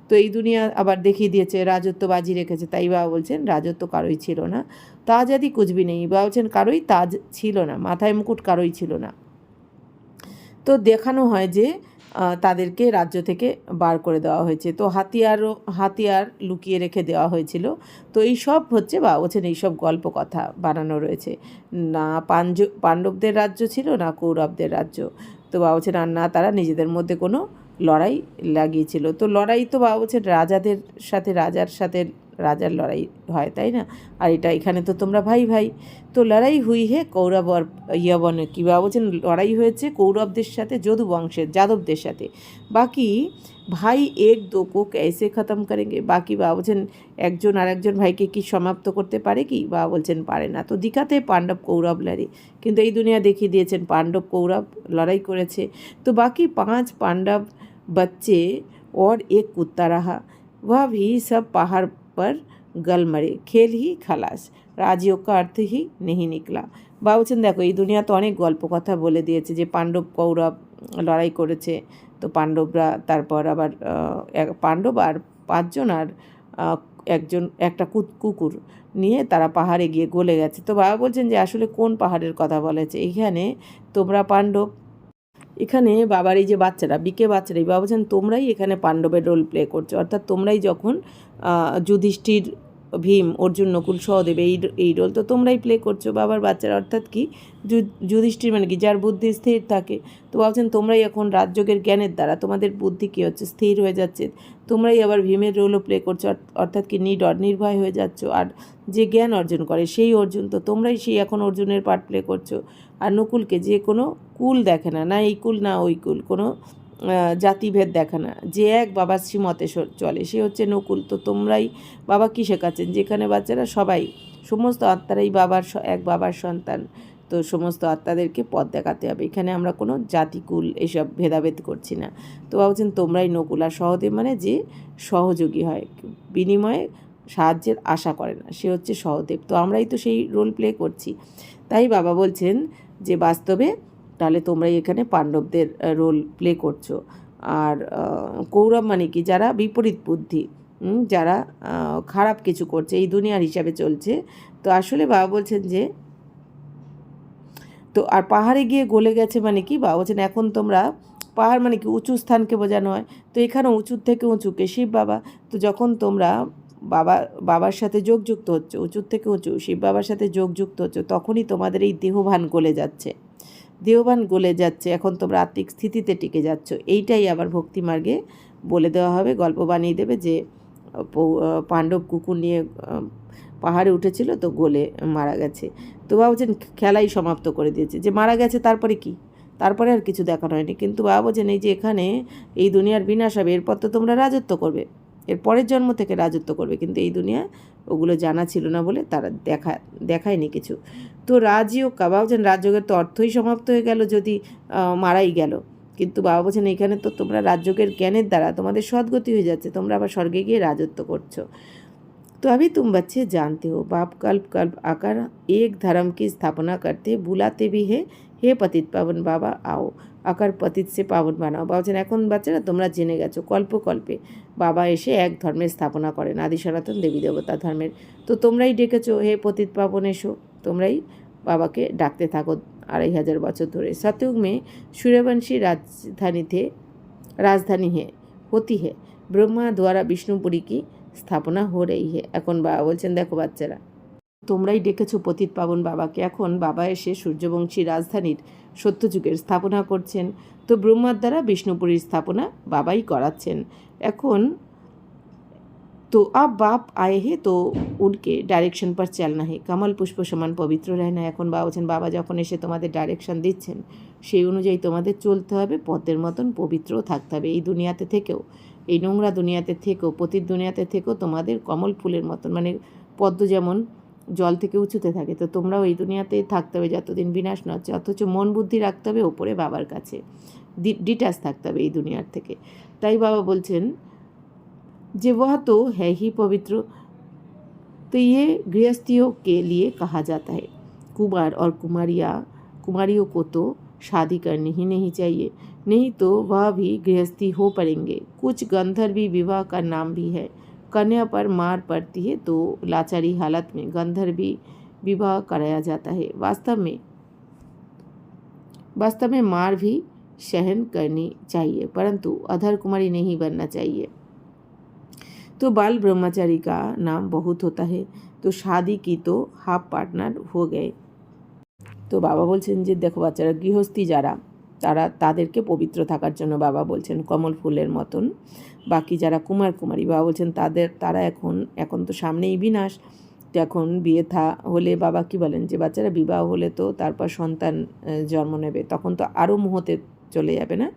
তো এই দুনিয়া আবার দেখিয়ে দিয়েছে রাজত্ব বাজি রেখেছে, তাই বাবা বলছেন রাজত্ব কারোই ছিল না। তাজ আদি কুচবি নেই, বাবা বলছেন কারোই তাজ ছিল না, মাথায় মুকুট কারোই ছিল না। তো দেখানো হয় যে তাদেরকে রাজ্য থেকে বার করে দেওয়া হয়েছে, তো হাতিয়ার লুকিয়ে রেখে দেওয়া হয়েছিল। তো এই সব হচ্ছে বাবা বলছেন এইসব গল্প কথা বানানো রয়েছে, না পাণ্ডবদের রাজ্য ছিল না কৌরবদের রাজ্য। তো বাবা বলছেন আর না তারা নিজেদের মধ্যে কোনো লড়াই লাগিয়েছিল। তো লড়াই তো বাবা বলছেন রাজার সাথে রাজার লড়াই হয়, তাই না? আর এখানে তো তোমরা ভাই ভাই। তো লড়াই হুই হে কৌরব আর यवन কি বাবা বলছেন লড়াই হয়েছে কৌরবদের সাথে, যদু বংশের যাদবদের সাথে। বাকি ভাই এক দো কো कैसे ख़त्म करेंगे, বাকি বাবা বলছেন একজন আর একজন ভাইকে কি সমাপ্ত করতে পারে কি, বাবা বলছেন পারে না। তো দিখাতে পাণ্ডব কৌরব লড়ে, কিন্তু এই দুনিয়া দেখিয়ে দিয়েছেন পাণ্ডব কৌরব লড়াই করেছে। তো বাকি 5 पांडव बच्चे और एक कुत्ता रहा, वह भी सब पहाड़ पर गल मरे, खेल ही खलास, রাজযোগ का अर्थ ही नहीं निकला। বাবা বলছেন দেখো এই দুনিয়া তো অনেক গল্প কথা বলে দিয়েছে যে পাণ্ডব কৌরব লড়াই করেছে, তো পাণ্ডবরা তারপর আবার পাণ্ডব আর 5 জন আর একটা কুকুর নিয়ে তারা পাহাড়ে গিয়ে গলে গেছে। তো বাবা বলছেন যে আসলে কোন পাহাড়ের কথা বলেছে, এখানে তোমরা পাণ্ডব, এখানে বাবার এই যে বাচ্চারা বিকে বাচ্চারাই বাবা বলছেন তোমরাই এখানে পাণ্ডবের রোল প্লে করছো, অর্থাৎ তোমরাই যখন যুধিষ্ঠির ভীম, অর্জুন, নকুল, সহদেব এই রোল তো তোমরাই প্লে করছো বাবার বাচ্চারা, অর্থাৎ কি যুধিষ্ঠির মানে কি যার বুদ্ধি স্থির থাকে। তো ভাবছেন তোমরাই এখন রাজযোগের জ্ঞানের দ্বারা তোমাদের বুদ্ধি কী হচ্ছে, স্থির হয়ে যাচ্ছে, তোমরাই আবার ভীমের রোলও প্লে করছো, অর্থাৎ কি নির্ভয় হয়ে যাচ্ছ। আর যে জ্ঞান অর্জন করে সেই অর্জুন, তো তোমরাই সেই এখন অর্জুনের পার্ট প্লে করছো। আর নকুলকে যে কোনো কুল দেখে না, না এই কুল না ওই কুল, কোনো জাতিভেদ দেখে না, যে এক বাবার শ্রীমতে চলে, সে হচ্ছে নকুল। তো তোমরাই বাবা কী শেখাচ্ছেন, যেখানে বাচ্চারা সবাই সমস্ত আত্মারাই এক বাবার সন্তান, তো সমস্ত আত্মাদেরকে পথ দেখাতে হবে। এখানে আমরা কোনো জাতিকুল এসব ভেদাভেদ করছি না। তো ভাবছেন তোমরাই নকুল। আর সহদেব মানে যে সহযোগী হয়, বিনিময়ে সাহায্যের আশা করে না, সে হচ্ছে সহদেব। তো আমরাই তো সেই রোল প্লে করছি। তাই বাবা বলছেন যে বাস্তবে তাহলে তোমরাই এখানে পাণ্ডবদের রোল প্লে করছো। আর কৌরব মানে কি যারা বিপরীত বুদ্ধি, যারা খারাপ কিছু করছে, এই দুনিয়ার হিসাবে চলছে। তো আসলে বাবা বলছেন যে তো আর পাহাড়ে গিয়ে গলে গেছে মানে কি, বাবা বলছেন এখন তোমরা, পাহাড় মানে কি উঁচু স্থানকে বোঝানো হয়, তো এখানে উঁচুর থেকে উঁচুকে শিব বাবা। তো যখন তোমরা বাবার সাথে যোগযুক্ত হচ্ছে, উঁচুর থেকে উঁচু শিব বাবার সাথে যোগযুক্ত হচ্ছে, তখনই তোমাদের এই দেহভান গলে যাচ্ছে, এখন তোমরা আত্মিক স্থিতিতে টিকে যাচ্ছ। এইটাই আবার ভক্তিমার্গে বলে দেওয়া হবে, গল্প বানিয়ে দেবে যে পাণ্ডব কুকুর নিয়ে পাহাড়ে উঠেছিল, তো গলে মারা গেছে। তো বাবা বলছেন খেলাই সমাপ্ত করে দিয়েছে, যে মারা গেছে তারপরে কি, তারপরে আর কিছু দেখানো হয়নি। কিন্তু বাবা বলছেন এই যে এখানে এই দুনিয়ার বিনাশ হবে, এরপর তো তোমরা রাজত্ব করবে, এর পরের জন্ম থেকে রাজত্ব করবে, কিন্তু এই দুনিয়া ওগুলো জানা ছিল না বলে তারা দেখায়নি কিছু। তো রাজযোগ, বাবা বলছেন রাজযোগের তো অর্থই সমাপ্ত হয়ে গেল যদি মারাই গেল। কিন্তু বাবা বলছেন এখানে তো তোমরা রাজযোগের জ্ঞানের দ্বারা তোমাদের সদ্গতি হয়ে যাচ্ছে, তোমরা আবার স্বর্গে গিয়ে রাজত্ব করছো। तो अभी तुम बच्चे जानते हो बाप कल्प कल्प आकर एक धर्म की स्थापना करते बुलाते भी है, हे पतित पावन बाबा आओ आकर पतित से पावन বানাও। বলছেন এখন বাচ্চারা তোমরা জেনে গেছো কল্প কল্পে বাবা এসে এক ধর্মের স্থাপনা করেন, আদি সনাতন দেবী দেবতা ধর্মের। তো তোমরাই ডেকেছো হে পতিত পাবন এসো, তোমরাই বাবাকে ডাকতে থাকো 2500 বছর ধরে। सतयुग में सूर्यवंशी राजधानी है होती है, ब्रह्मा द्वारा विष्णुपुरी की স্থাপনা हो रही है। এখন বাবা বলছেন দেখো বাচ্চারা তোমরাই ডেকেছো পতিত পাবন বাবাকে, এখন বাবা এসে সূর্যবংশী রাজধানীর সত্যযুগের স্থাপনা করছেন। তো ব্রহ্মার দ্বারা বিষ্ণুপুরীর স্থাপনা বাবাই করাচ্ছেন। এখন তো अब बाप आए हैं तो उनके डायरेक्शन पर चलना है, कमल पुष्प समान पवित्र रहना। এখন বাবা বলছেন বাবা যখন এসে তোমাদের ডাইরেকশন দিচ্ছেন সেই অনুযায়ী তোমাদের চলতে হবে, পদ্মের মতন পবিত্রও থাকতে হবে। এই দুনিয়াতে থেকেও, এই নোংরা দুনিয়াতে থেকেও, পতিত দুনিয়াতে থেকেও তোমাদের কমল ফুলের মতন, মানে পদ্ম যেমন জল থেকে উঁচুতে থাকে, তো তোমরাও এই দুনিয়াতেই থাকতে হবে যতদিন বিনাশ না হচ্ছে, অথচ মন বুদ্ধি রাখতে হবে ওপরে বাবার কাছে, ডিটাচ থাকতে হবে এই দুনিয়ার থেকে। তাই বাবা বলছেন যে वह तो है ही पवित्र, तो ये गृहस्थियों के लिए कहा जाता है। कुमार और कुमारियों को तो शादी करनी ही नहीं चाहिए, नहीं तो वह भी गृहस्थी हो पड़ेंगे। कुछ गंधर्वी विवाह का नाम भी है, कन्या पर मार पड़ती है तो लाचारी हालत में गंधर्वी विवाह कराया जाता है। वास्तव में मार भी सहन करनी चाहिए, परंतु अधर कुमारी नहीं बनना चाहिए। तो बाल ब्रह्मचारी का नाम बहुत होता है, तो शादी की तो हाफ पार्टनर हो गए। তো বাবা বলছেন যে দেখো বাচ্চারা গৃহস্থী যারা তাদেরকে পবিত্র থাকার জন্য বাবা বলছেন কমল ফুলের মতন, বাকি যারা কুমারী বাবা বলছেন তারা এখন তো সামনেই বিনাশ। তো এখন বিয়ে হলে বাবা কি বলেন যে বাচ্চারা বিবাহ হলে তো তারপর সন্তান জন্ম নেবে, তখন তো আরও মোহতে চলে যাবে না।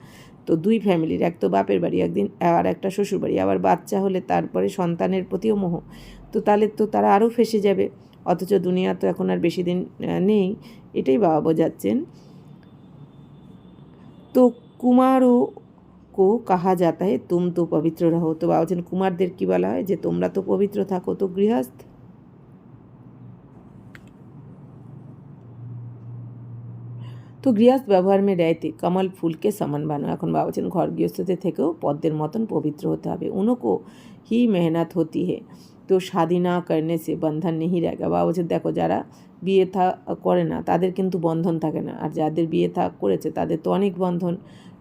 তো দুই ফ্যামিলির, এক তো বাপের বাড়ি একদিন আর একটা শ্বশুর বাড়ি, আবার বাচ্চা হলে তারপরে সন্তানের প্রতিও মোহ, তো তাহলে তো তারা আরও ফেসে যাবে। অথচ দুনিয়া তো এখন আর বেশি দিন নেই, এটাই বাবা বোঝাচ্ছেন। তো কুমারও কো কাহা যাতা है तुम तो पवित्र रहो। তো বাবা বলছেন কুমারদের কী বলা হয় যে তোমরা তো পবিত্র থাকো। তো গৃহস্থ তো গৃহস্থ ব্যবহার में रहते कमल फूल के समान बनो। এখন বাবা বলছেন ঘর গৃহস্থতে থেকেও পদ্মের মতন পবিত্র হতে হবে। उनको ही मेहनत होती है, তো शादी ना करने से बंधन नहीं रहेगा। বাবা বলছেন দেখো যারা বিয়ে করে না তাদের কিন্তু বন্ধন থাকে না, আর যাদের বিয়ে করেছে তাদের তো অনেক বন্ধন।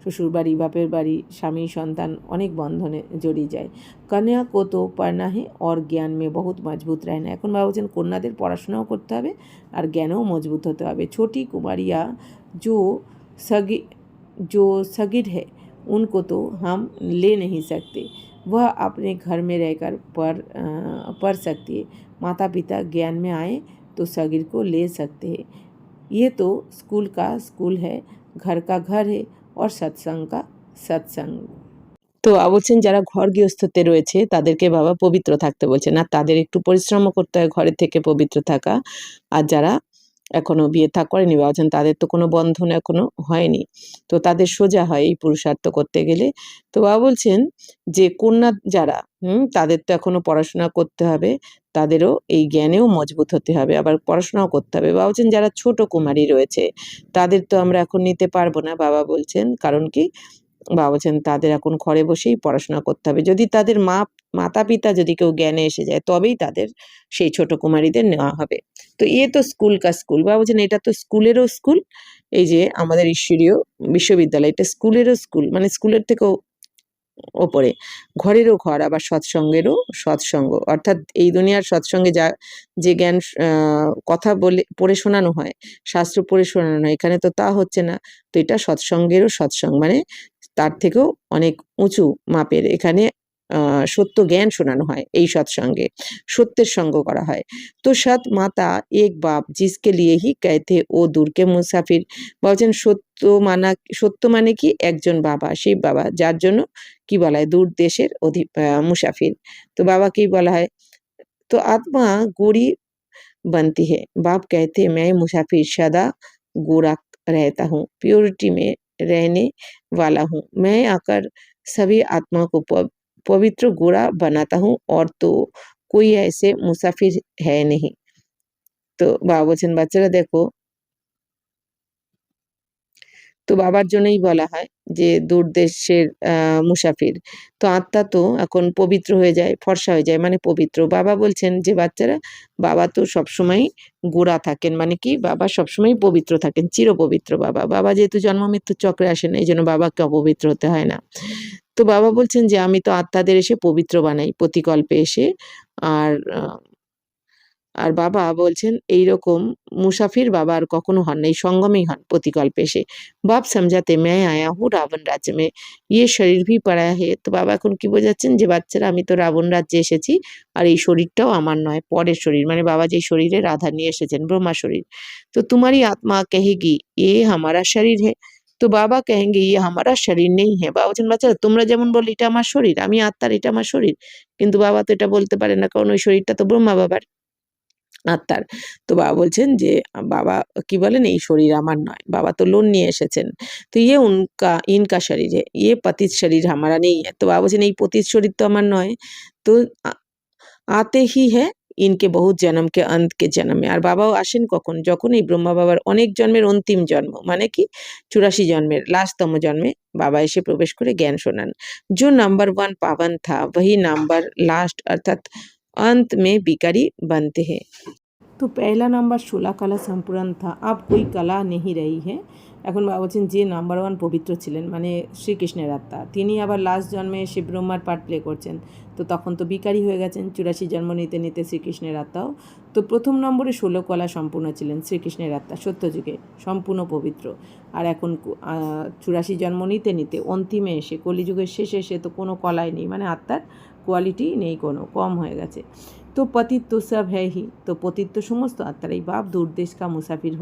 শ্বশুর বাড়ি, বাপের বাড়ি, স্বামী, সন্তান অনেক বন্ধনে জড়িয়ে যায়। কন্যা কো তো পড়না হে और জ্ঞান মে বহুত মজবুত रहना। এখন বাবা বলছেন কন্যাদের পড়াশোনাও করতে হবে আর জ্ঞানেও মজবুত হতে হবে। ছোটি কুমারিয়া जो सगी जो सगिर है उनको तो हम ले नहीं सकते, वह अपने घर में रहकर पढ़ सकती है। माता पिता ज्ञान में आए तो सगिर को ले सकते हैं। ये तो स्कूल का स्कूल है, घर का घर है और सत्संग का सत्संग। তো বলছেন যারা ঘর গৃহস্থতে রয়েছে তাদেরকে বাবা পবিত্র থাকতে বলছেন, আর তাদের একটু পরিশ্রমও করতে হয় ঘরের থেকে পবিত্র থাকা। আর যারা এখনো বিয়ে থা করেনি বাবা বলছেন তাদের তো কোনো বন্ধন এখনো হয়নি, তো তাদের সোজা হয় এই পুরুষার্থ করতে গেলে। তো বাবা বলছেন যে কন্যা যারা তাদের তো এখনো পড়াশোনা করতে হবে, তাদেরও এই জ্ঞানেও মজবুত হতে হবে, আবার পড়াশোনাও করতে হবে। বাবা বলছেন যারা ছোট কুমারী রয়েছে তাদের তো আমরা এখন নিতে পারবো না বাবা বলছেন, কারণ কি বাবা বলছেন তাদের এখন ঘরে বসেই পড়াশোনা করতে হবে। যদি তাদের মাতা পিতা যদি কেউ জ্ঞানে এসে যায় তবেই তাদের সেই ছোট কুমারীদের নেওয়া হবে। তো তো স্কুল কা স্কুল, বাবা বলছেন এটা তো স্কুলেরও স্কুল, এই যে আমাদের ঈশ্বরীয় বিশ্ববিদ্যালয় এটা স্কুলেরও স্কুল, মানে স্কুলের থেকেও ওপরে, ঘরেরও ঘর, আবার সৎসঙ্গেরও সৎসঙ্গ। অর্থাৎ এই দুনিয়ার সৎসঙ্গে যে জ্ঞান কথা বলে পড়ে শোনানো হয়, শাস্ত্র পড়ে শোনানো হয়, এখানে তো তা হচ্ছে না। তো এটা সৎসঙ্গেরও সৎসঙ্গ, মানে তার থেকেও অনেক উঁচু মাপের। এখানে সত্য জ্ঞান শোনানো হয় এই সৎসঙ্গে, সত্যের সঙ্গ করা হয়। তো সৎ মাতা এক বাপ জিসকে লিয়ে হি कहते ও দূর কে মুসাফির। বলছেন সত্য মানে কি একজন বাবা, সেই বাবা যার জন্য কি বলা হয় দূর দেশের মুসাফির। তো বাবা কি বলা হয়, তো আত্মা গোরি बनती है। बाप कहते मैं मुसाफिर सदा गोरा रहता हूँ, प्योरिटी में रहने वाला हूँ। मैं आकर सभी आत्मा को पवित्र गोरा बनाता हूँ और तो कोई ऐसे मुसाफिर है नहीं। তো বাবা বলছেন বাচ্চারা দেখো, তো বাবার জন্যই বলা হয় যে দূর দেশের মুসাফির। তো আত্মা তো এখন পবিত্র হয়ে যায়, ফর্সা হয়ে যায়, মানে পবিত্র। বাবা বলছেন যে বাচ্চারা, বাবা তো সবসময় গোরা থাকেন, মানে কি বাবা সবসময় পবিত্র থাকেন, চিরপবিত্র বাবা। বাবা যেহেতু জন্ম মৃত্যুর চক্রে আসেন, এই জন্য বাবাকে অপবিত্র হতে হয় না। তো বাবা বলছেন যে আমি তো আত্মাদের এসে পবিত্র বানাই প্রতিকল্পে এসে। আর আর বাবা বলছেন এইরকম মুসাফির বাবা আর কখনো হন না, এই সঙ্গমেই হন প্রতিকল্পে এসে। বাপ সমঝাতে मैं आया हूँ रावण राज्य में, ये शरीर भी पड़ा है। তো বাবা এখন কি বোঝাচ্ছেন যে বাচ্চারা আমি তো রাবণ রাজ্যে এসেছি, আর এই শরীরটাও আমার নয়, পরের শরীর, মানে বাবা যে শরীরে রাধা নিয়ে এসেছেন ব্রহ্মা শরীর। তো तुम्हारी आत्मा कहेगी ये हमारा शरीर है, তো বাবা কহেঙ্গে ইয়ে হামারা শরীর নেই হ্যাঁ। বাবা বলছেন বাচ্চারা তোমরা যেমন বললে এটা আমার শরীর, আমি আত্মার, এটা আমার শরীর, কিন্তু বাবা তো এটা বলতে পারে না, কারণ ওই শরীরটা তো ব্রহ্মা বাবার, আত্মার। তো বাবা বলছেন যে বাবা কি বলেন এই শরীর আমার নয়, বাবা তো লোন নিয়ে এসেছেন। তো ইয়ে ইনকা শরীর है, ये पतित शरीर हमारा नहीं है। তো বাবা বলছেন এই পতিত শরীর তো আমার নয়। তো आते ही है इनके बहुत जन्म के अंत के जन्म में। আর বাবাও আসেন কখন, যখন এই ব্রহ্মা বাবার অনেক জন্মের অন্তিম জন্ম, মানে কি 84 জন্মের লাস্টতম জন্মে বাবা এসে প্রবেশ করে জ্ঞান শোনান। जो नंबर 1 पावन था वही नंबर लास्ट अर्थात अंत में भिखारी बनते हैं। तो पहला नंबर 16 कला संपूर्ण था, अब कोई कला नहीं रही है। এখন বাবা বলছেন যে নাম্বার 1 পবিত্র ছিলেন, মানে শ্রীকৃষ্ণের আত্মা, তিনি আবার লাস্ট জন্মে এসে ব্রহ্মার পার্ট প্লে করছেন। তো তখন তো বিকারী হয়ে গেছেন 84 জন্ম নিতে নিতে শ্রীকৃষ্ণের আত্মাও। তো প্রথম নম্বরে 16 কলা সম্পূর্ণ ছিলেন শ্রীকৃষ্ণের আত্মা সত্যযুগে, সম্পূর্ণ পবিত্র। আর এখন 84 জন্ম নিতে নিতে অন্তিমে এসে কলিযুগের শেষে এসে তো কোনো কলাই নেই, মানে আত্মার কোয়ালিটি নেই, কোনো কম হয়ে গেছে। तो पतित तो सब है ही, तो पतित तो समस्त आत्माराई। बाप दूर देश का मुसाफिर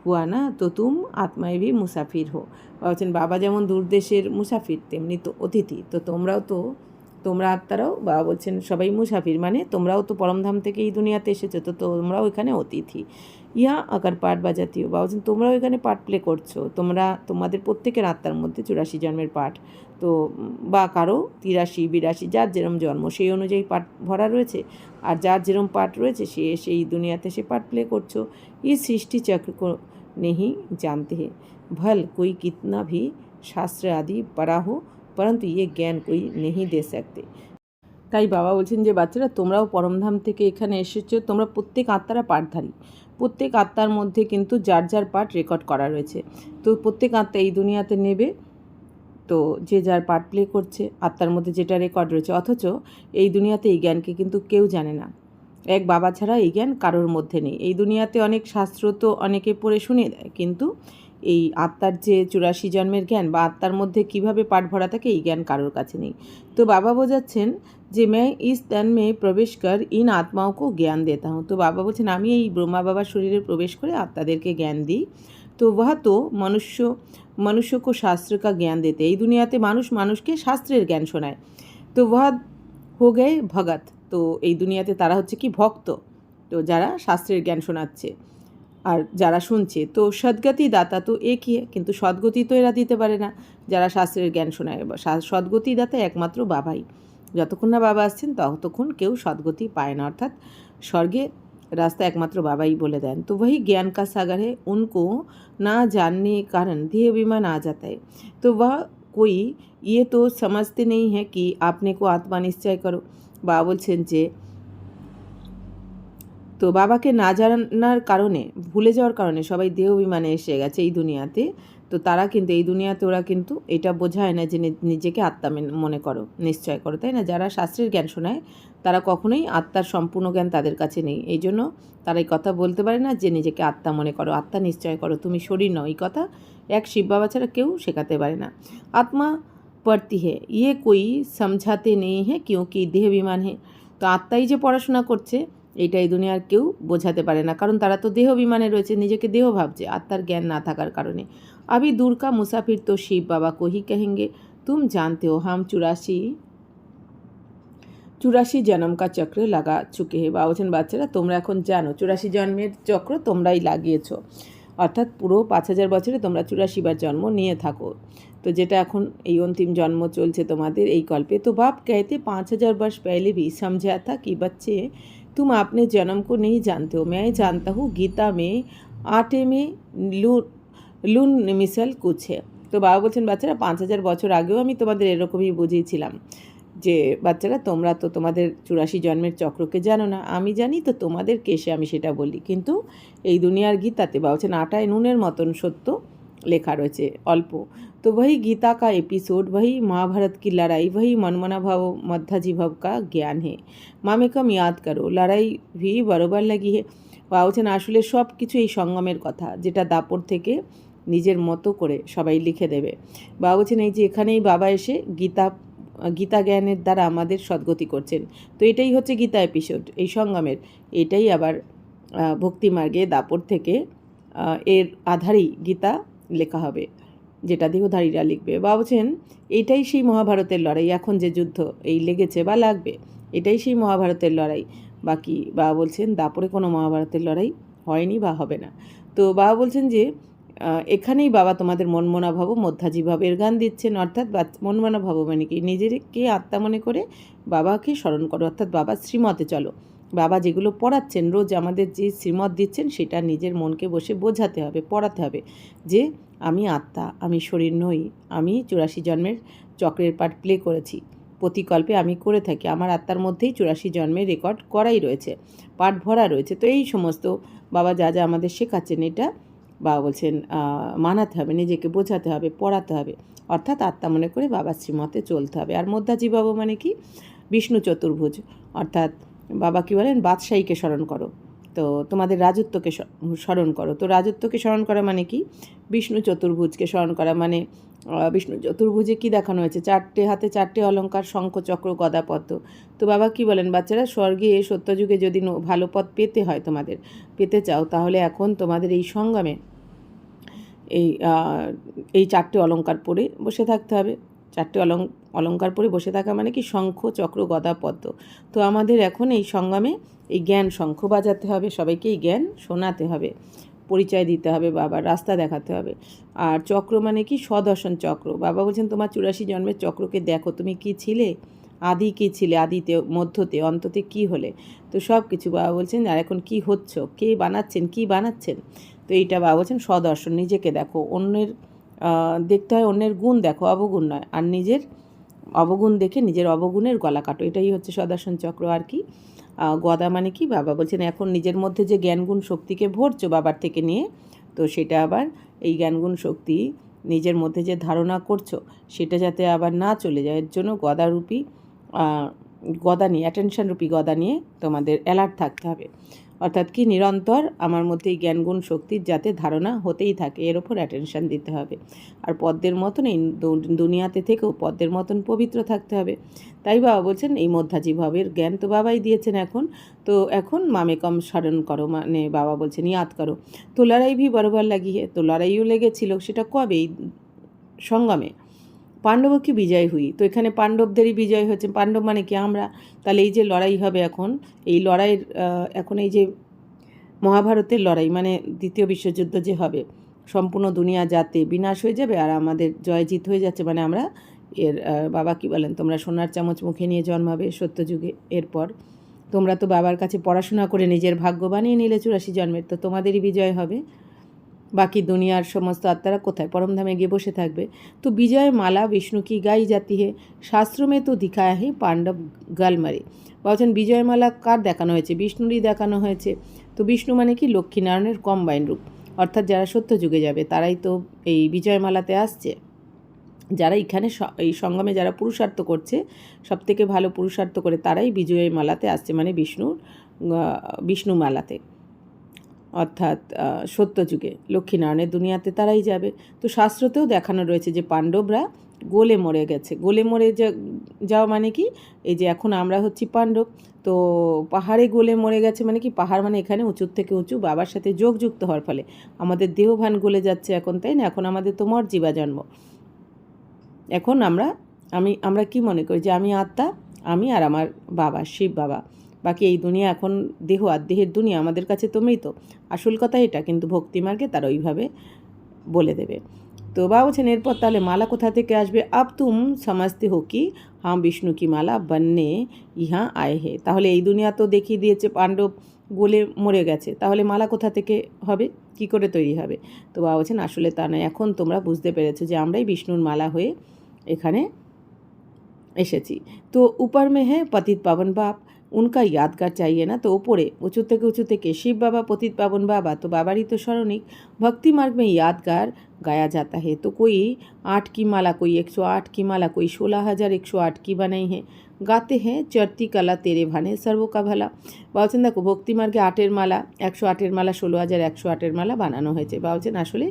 हुआ ना, तो तुम आत्माएं भी मुसाफिर हो। বলছেন বাবা যেমন দূর দেশের মুসাফির তেমনি তো অতিথি, তো তোমরা আত্মারাও, বাবা বলছেন সবাই মুসাফির, মানে তোমরাও তো পরমধাম থেকে এই দুনিয়াতে এসেছো, তো তোমরাও এখানে অতিথি। ইয়া আকার পাঠ বাজাতীয়, বাবা বলছেন তোমরাও এখানে পাঠ প্লে করছো, তোমাদের প্রত্যেকের আত্মার মধ্যে 84 জন্মের পাঠ, তো বা কারো 83 82 যার যেরম জন্ম সেই অনুযায়ী পাঠ ভরা রয়েছে, আর যার যেরম পাঠ রয়েছে সে সেই দুনিয়াতে সে পাঠ প্লে করছো। ये सृष्टि चक्र को नहीं जानते हैं, भल कोई कितना भी शास्त्र आदि पढ़ा हो, परंतु ये ज्ञान कोई नहीं दे सकते। তাই বাবা বলছেন যে বাচ্চারা তোমরাও পরমধাম থেকে এখানে এসেছো, তোমরা প্রত্যেক আত্মারা পাঠধারী, প্রত্যেক আত্মার মধ্যে কিন্তু যার যার পাঠ রেকর্ড করা রয়েছে। তো প্রত্যেক আত্মা এই দুনিয়াতে নেবে তো যে যার পার্ট প্লে করছে, আত্মার মধ্যে যেটা রেকর্ড রয়েছে। অথচ এই দুনিয়াতে এই জ্ঞানকে কিন্তু কেউ জানে না। এক বাবা ছাড়া এই জ্ঞান কারোর মধ্যে নেই। এই দুনিয়াতে অনেক শাস্ত্র তো অনেকে পড়ে শুনিয়ে দেয়, কিন্তু এই আত্মার যে 84 জন্মের জ্ঞান বা আত্মার মধ্যে কিভাবে পাঠ ভরা থাকে এই জ্ঞান কারোর কাছে নেই। তো বাবা বোঝাচ্ছেন যে मैं इस तन में प्रवेश कर इन आत्माओं को ज्ञान देता हूँ। তো বাবা বলছেন আমি এই ব্রহ্মা বাবার শরীরে প্রবেশ করে আত্মাদেরকে জ্ঞান দিই। তো वह तो मनुष्य को शास्त्र का ज्ञान देते। এই দুনিয়াতে মানুষ মানুষকে শাস্ত্রের জ্ঞান শোনায়। তো वह हो गए भगत। তো এই দুনিয়াতে তারা হচ্ছে কি ভক্ত, তো যারা শাস্ত্রের জ্ঞান শোনাচ্ছে আর যারা শুনছে। তো সদ্গতি দাতা তো একই, কিন্তু সদ্গতি তো এরা দিতে পারে না যারা শাস্ত্রের জ্ঞান শোনায়। সদ্গতি দাতা একমাত্র বাবাই। যতক্ষণ না বাবা আসছেন ততক্ষণ কেউ সদ্গতি পায় না, অর্থাৎ স্বর্গে रास्ता एकमात्र बाबा ही बोले दें। तो वही ज्ञान का सागर है, उनको ना जानने के कारण देह अभिमान आ जाता है। तो वह कोई ये तो समझते नहीं है कि आपने को आत्मा निश्चय करो। बाबा बोलছেন যে তো বাবাকে না জানার কারণে, ভুলে যাওয়ার কারণে সবাই দেহ অভিমানে এসে গেছে এই দুনিয়াতে। তো তারা কিন্তু এই দুনিয়াতে ওরা কিন্তু এটা বোঝায় না যে নিজেকে আত্মা মনে করো, নিশ্চয় করো, তাই না? যারা শাস্ত্রের জ্ঞান শোনায় তারা কখনোই আত্মার সম্পূর্ণ জ্ঞান তাদের কাছে নেই। এই জন্য তারা এই কথা বলতে পারে না যে নিজেকে আত্মা মনে করো, আত্মা নিশ্চয় করো, তুমি শরীর নও। এই কথা এক শিব বাবা ছাড়া কেউ শেখাতে পারে না। আত্মা পড়তি হে ইয়ে কই সমঝাতে নেই হে কিউকি দেহ অভিমান হে। তো আত্মাই যে পড়াশোনা করছে এটা এই দুনিয়ার কেউ বোঝাতে পারে না, কারণ তারা তো দেহ অভিমানে রয়েছে, নিজেকে দেহ ভাবছে আত্মার জ্ঞান না থাকার কারণে। अभी दूर का मुसाफिर तो शिव बाबा को ही कहेंगे, तुम जानते हो हम 84 जन्म का चक्र लगा चुके हैं। বাবা বলছেন বাচ্চারা তোমরা এখন জানো 84 জন্মের চক্র তোমরাই লাগিয়েছো, অর্থাৎ পুরো 5000 বছরে তোমরা 84 বার জন্ম নিয়ে থাকো। তো যেটা এখন এই অন্তিম জন্ম চলছে তোমাদের এই কল্পে। तो बाप कहते 5000 वर्ष पहले भी समझा था कि बच्चे तुम अपने जन्म को नहीं जानते हो, मैं जानता हूँ। गीता में 8 में লুন মিসাল কুছে। তো বাবা বলছেন বাচ্চারা 5000 বছর আগেও আমি তোমাদের এরকমই বুঝিয়েছিলাম যে বাচ্চারা তোমরা তো তোমাদের 84 জন্মের চক্রকে জানো না, আমি জানি, তো তোমাদের কেসে আমি সেটা বলি। কিন্তু এই দুনিয়ার গীতাতে বাবা বলছেন আটায় নুনের মতন সত্য লেখা রয়েছে অল্প। तो वही गीता का एपिसोड, वही महाभारत की लड़ाई, वही मनमना भाव मध्याजी भाव का ज्ञान है। मामेकम याद करो, लड़ाई भी बरोबर लगी है। বাবা বলছেন আসলে সব কিছু এই সঙ্গমের কথা, যেটা দাপর থেকে নিজের মতো করে সবাই লিখে দেবে। বাবা বলছেন এই যে এখানেই বাবা এসে গীতা জ্ঞানের দ্বারা আমাদের সদ্গতি করছেন। তো এটাই হচ্ছে গীতা এপিসোড এই সঙ্গমের। এটাই আবার ভক্তিমার্গে দাপর থেকে এর আধারেই গীতা লেখা হবে, যেটা দেহধারীরা লিখবে। বাবা বলছেন এইটাই সেই মহাভারতের লড়াই, এখন যে যুদ্ধ এই লেগেছে বা লাগবে এটাই সেই মহাভারতের লড়াই। বাকি বাবা বলছেন দাপরে কোনো মহাভারতের লড়াই হয়নি বা হবে না। তো বাবা বলছেন যে এখানেই বাবা তোমাদের মনমনা ভাব মধ্যাজি ভাবের গান দিচ্ছেন, অর্থাৎ মনমনা ভাব মানে কি, নিজেকে আত্মা মনে করে বাবাকে স্মরণ করো, অর্থাৎ বাবার শ্রীমতে চলো। বাবা যেগুলো পড়াচ্ছেন রোজ আমাদের যে শ্রীমত দিচ্ছেন সেটা নিজের মনকে বসে বোঝাতে হবে, পড়াতে হবে যে আমি আত্মা, আমি শরীর নই, আমি 84 জন্মের চক্রের পার্ট প্লে করেছি, প্রতিকল্পে আমি করে থাকি, আমার আত্মার মধ্যেই 84 জন্মের রেকর্ড করাই রয়েছে, পাঠ ভরা রয়েছে। তো এই সমস্ত বাবা যা যা আমাদের শেখাচ্ছেন এটা বাবা বলছেন মানাতে হবে, নিজেকে বোঝাতে হবে, পড়াতে হবে, অর্থাৎ আত্মা মনে করে বাবার শ্রীমতে চলতে হবে। আর মধ্যাজি বাবা মানে কি, বিষ্ণু চতুর্ভুজ, অর্থাৎ বাবা কি বলেন বাদশাহীকে স্মরণ করো, তো তোমাদের রাজত্বকে স্মরণ করো। তো রাজত্বকে স্মরণ করা মানে কি, বিষ্ণু চতুর্ভুজকে স্মরণ করা মানে বিষ্ণু চতুর্ভুজে কি দেখানো হয়েছে, 4টে হাতে 4টে অলঙ্কার, শঙ্খ চক্র গদা পদ্ম। তো বাবা কি বলেন বাচ্চারা, স্বর্গে সত্যযুগে যদি ভালো পথ পেতে হয়, তোমাদের পেতে চাও, তাহলে এখন তোমাদের এই সঙ্গমে এই 4টে অলঙ্কার পরে বসে থাকতে হবে। 4টে অলঙ্কার পরে বসে থাকা মানে কি, শঙ্খ চক্র গদা পদ্ম। তো আমাদের এখন এই সঙ্গমে এই জ্ঞান শঙ্খ বাজাতে হবে, সবাইকে এই জ্ঞান শোনাতে হবে, পরিচয় দিতে হবে, বাবার রাস্তা দেখাতে হবে। আর চক্র মানে কি, স্বদর্শন চক্র। বাবা বলছেন তোমার 84 জন্মের চক্রকে দেখো, তুমি কি ছিলে, আদি কী ছিলে, আদিতে মধ্যতে অন্ততে কি হলে। তো সব কিছু বাবা বলছেন আর এখন কি হচ্ছ, কে বানাচ্ছেন, কি বানাচ্ছেন। তো এইটা বাবা বলছেন স্বদর্শন, নিজেকে দেখো, অন্যের দেখতে হয় অন্যের গুণ দেখো, অবগুণ নয়, আর নিজের অবগুণ দেখে নিজের অবগুণের গলা কাটো, এটাই হচ্ছে স্বদর্শন চক্র। আর কি গদা মানে কি, বাবা বলছেন এখন নিজের মধ্যে যে জ্ঞানগুণ শক্তিকে ভরছো বাবার থেকে নিয়ে, তো সেটা আবার এই জ্ঞানগুণ শক্তি নিজের মধ্যে যে ধারণা করছো সেটা যাতে আবার না চলে যায়, এর জন্য গদারূপী গদা নিয়ে, অ্যাটেনশন রূপী গদা নিয়ে তোমাদের অ্যালার্ট থাকতে হবে। অর্থাৎ কি, নিরন্তর আমার মধ্যে এই জ্ঞানগুণ শক্তির যাতে ধারণা হতেই থাকে, এর ওপর অ্যাটেনশন দিতে হবে। আর পদ্মের মতন এই দুনিয়াতে থেকেও পদ্মের মতন পবিত্র থাকতে হবে। তাই বাবা বলছেন এই মধ্যাজি ভাবের জ্ঞান তো বাবাই দিয়েছেন এখন, তো এখন মামে কম স্মরণ করো, মানে বাবা বলছেন ইয়াদ করো। তো লড়াই ভি বরাবর লাগিয়ে, তো লড়াইও লেগেছিল, সেটা কবে, এই সঙ্গমে পাণ্ডব কি বিজয় হুই, তো এখানে পাণ্ডবদেরই বিজয় হচ্ছে। পাণ্ডব মানে কি, আমরা। তাহলে এই যে লড়াই হবে এখন, এই লড়াইয়ের এখন এই যে মহাভারতের লড়াই মানে দ্বিতীয় বিশ্বযুদ্ধ যে হবে, সম্পূর্ণ দুনিয়া যাতে বিনাশ হয়ে যাবে আর আমাদের জয়জিৎ হয়ে যাচ্ছে, মানে আমরা এর বাবা কি বলেন, তোমরা সোনার চামচ মুখে নিয়ে জন্মাবে সত্যযুগে। এরপর তোমরা তো বাবার কাছে পড়াশোনা করে নিজের ভাগ্য বানিয়ে নিলে 84 জন্মের, তো তোমাদেরই বিজয় হবে। বাকি দুনিয়ার সমস্ত আত্মারা কোথায়, পরমধামে গিয়ে বসে থাকবে। তো বিজয় মালা বিষ্ণু কি গাই জাতি হে, শাস্ত্র মে তো দিখায়া হে পাণ্ডব গালমারি। বলছেন বিজয়মালা কার দেখানো হয়েছে, বিষ্ণুরই দেখানো হয়েছে। তো বিষ্ণু মানে কি, লক্ষ্মীনারায়ণের কম্বাইন রূপ, অর্থাৎ যারা সত্যযুগে যাবে তারাই তো এই বিজয়মালাতে আসছে। যারা এখানে এই সঙ্গমে যারা পুরুষার্থ করছে, সবথেকে ভালো পুরুষার্থ করে তারাই বিজয়মালাতে আসছে, মানে বিষ্ণুমালাতে, অর্থাৎ সত্যযুগে লক্ষ্মীনারায়ণের দুনিয়াতে তারাই যাবে। তো শাস্ত্রতেও দেখানো রয়েছে যে পাণ্ডবরা গোলে মরে গেছে। গোলে মরে যাওয়া মানে কি, এই যে এখন আমরা হচ্ছি পাণ্ডব, তো পাহাড়ে গোলে মরে গেছে মানে কি, পাহাড় মানে এখানে উঁচুর থেকে উঁচু বাবার সাথে যোগযুক্ত হওয়ার ফলে আমাদের দেহভান গলে যাচ্ছে এখন, তাই না? এখন আমাদের তো মর্জিবা জন্ম। এখন আমরা কি মনে করি যে আমি আত্মা, আমি আর আমার বাবা শিব বাবা, বাকি এই দুনিয়া এখন দেহ আর দেহের দুনিয়া আমাদের কাছে তো মৃত। আসল কথা এটা, কিন্তু ভক্তিমার্গে তারা ওইভাবে বলে দেবে। তো বাবা বলছেন এরপর তাহলে মালা কোথা থেকে আসবে, আব তুম সমাজতে হো কি হাম বিষ্ণু কি মালা বন্যে ইহা আয়ে হে। তাহলে এই দুনিয়া তো দেখিয়ে দিয়েছে পাণ্ডব গলে মরে গেছে, তাহলে মালা কোথা থেকে হবে, কি করে তৈরি হবে? তো বাবা বলছেন আসলে তা নয়, এখন তোমরা বুঝতে পেরেছো যে আমরাই বিষ্ণুর মালা হয়ে এখানে এসেছি। তো উপর মে হ্যাঁ পতিত পাবন বাপ, উনকা यादगार चाहिए ना। तो ওপরে উঁচু থেকে শিব বাবা পতিত পাবন বাবা, তো বাবারই তো স্মরণিক। भक्ति मार्ग में यादगार गाया जाता है। तो कोई 8 की माला, कोई 108 की माला, कोई 16,108 की बनाई है, গাতে হ্যাঁ চরতি কালা তেরে ভানে সর্ব কা ভালা। বলছেন দেখো ভক্তিমার্গে 8-এর মালা, 108-এর মালা, 16,108-এর মালা বানানো হয়েছে। বলছেন আসলে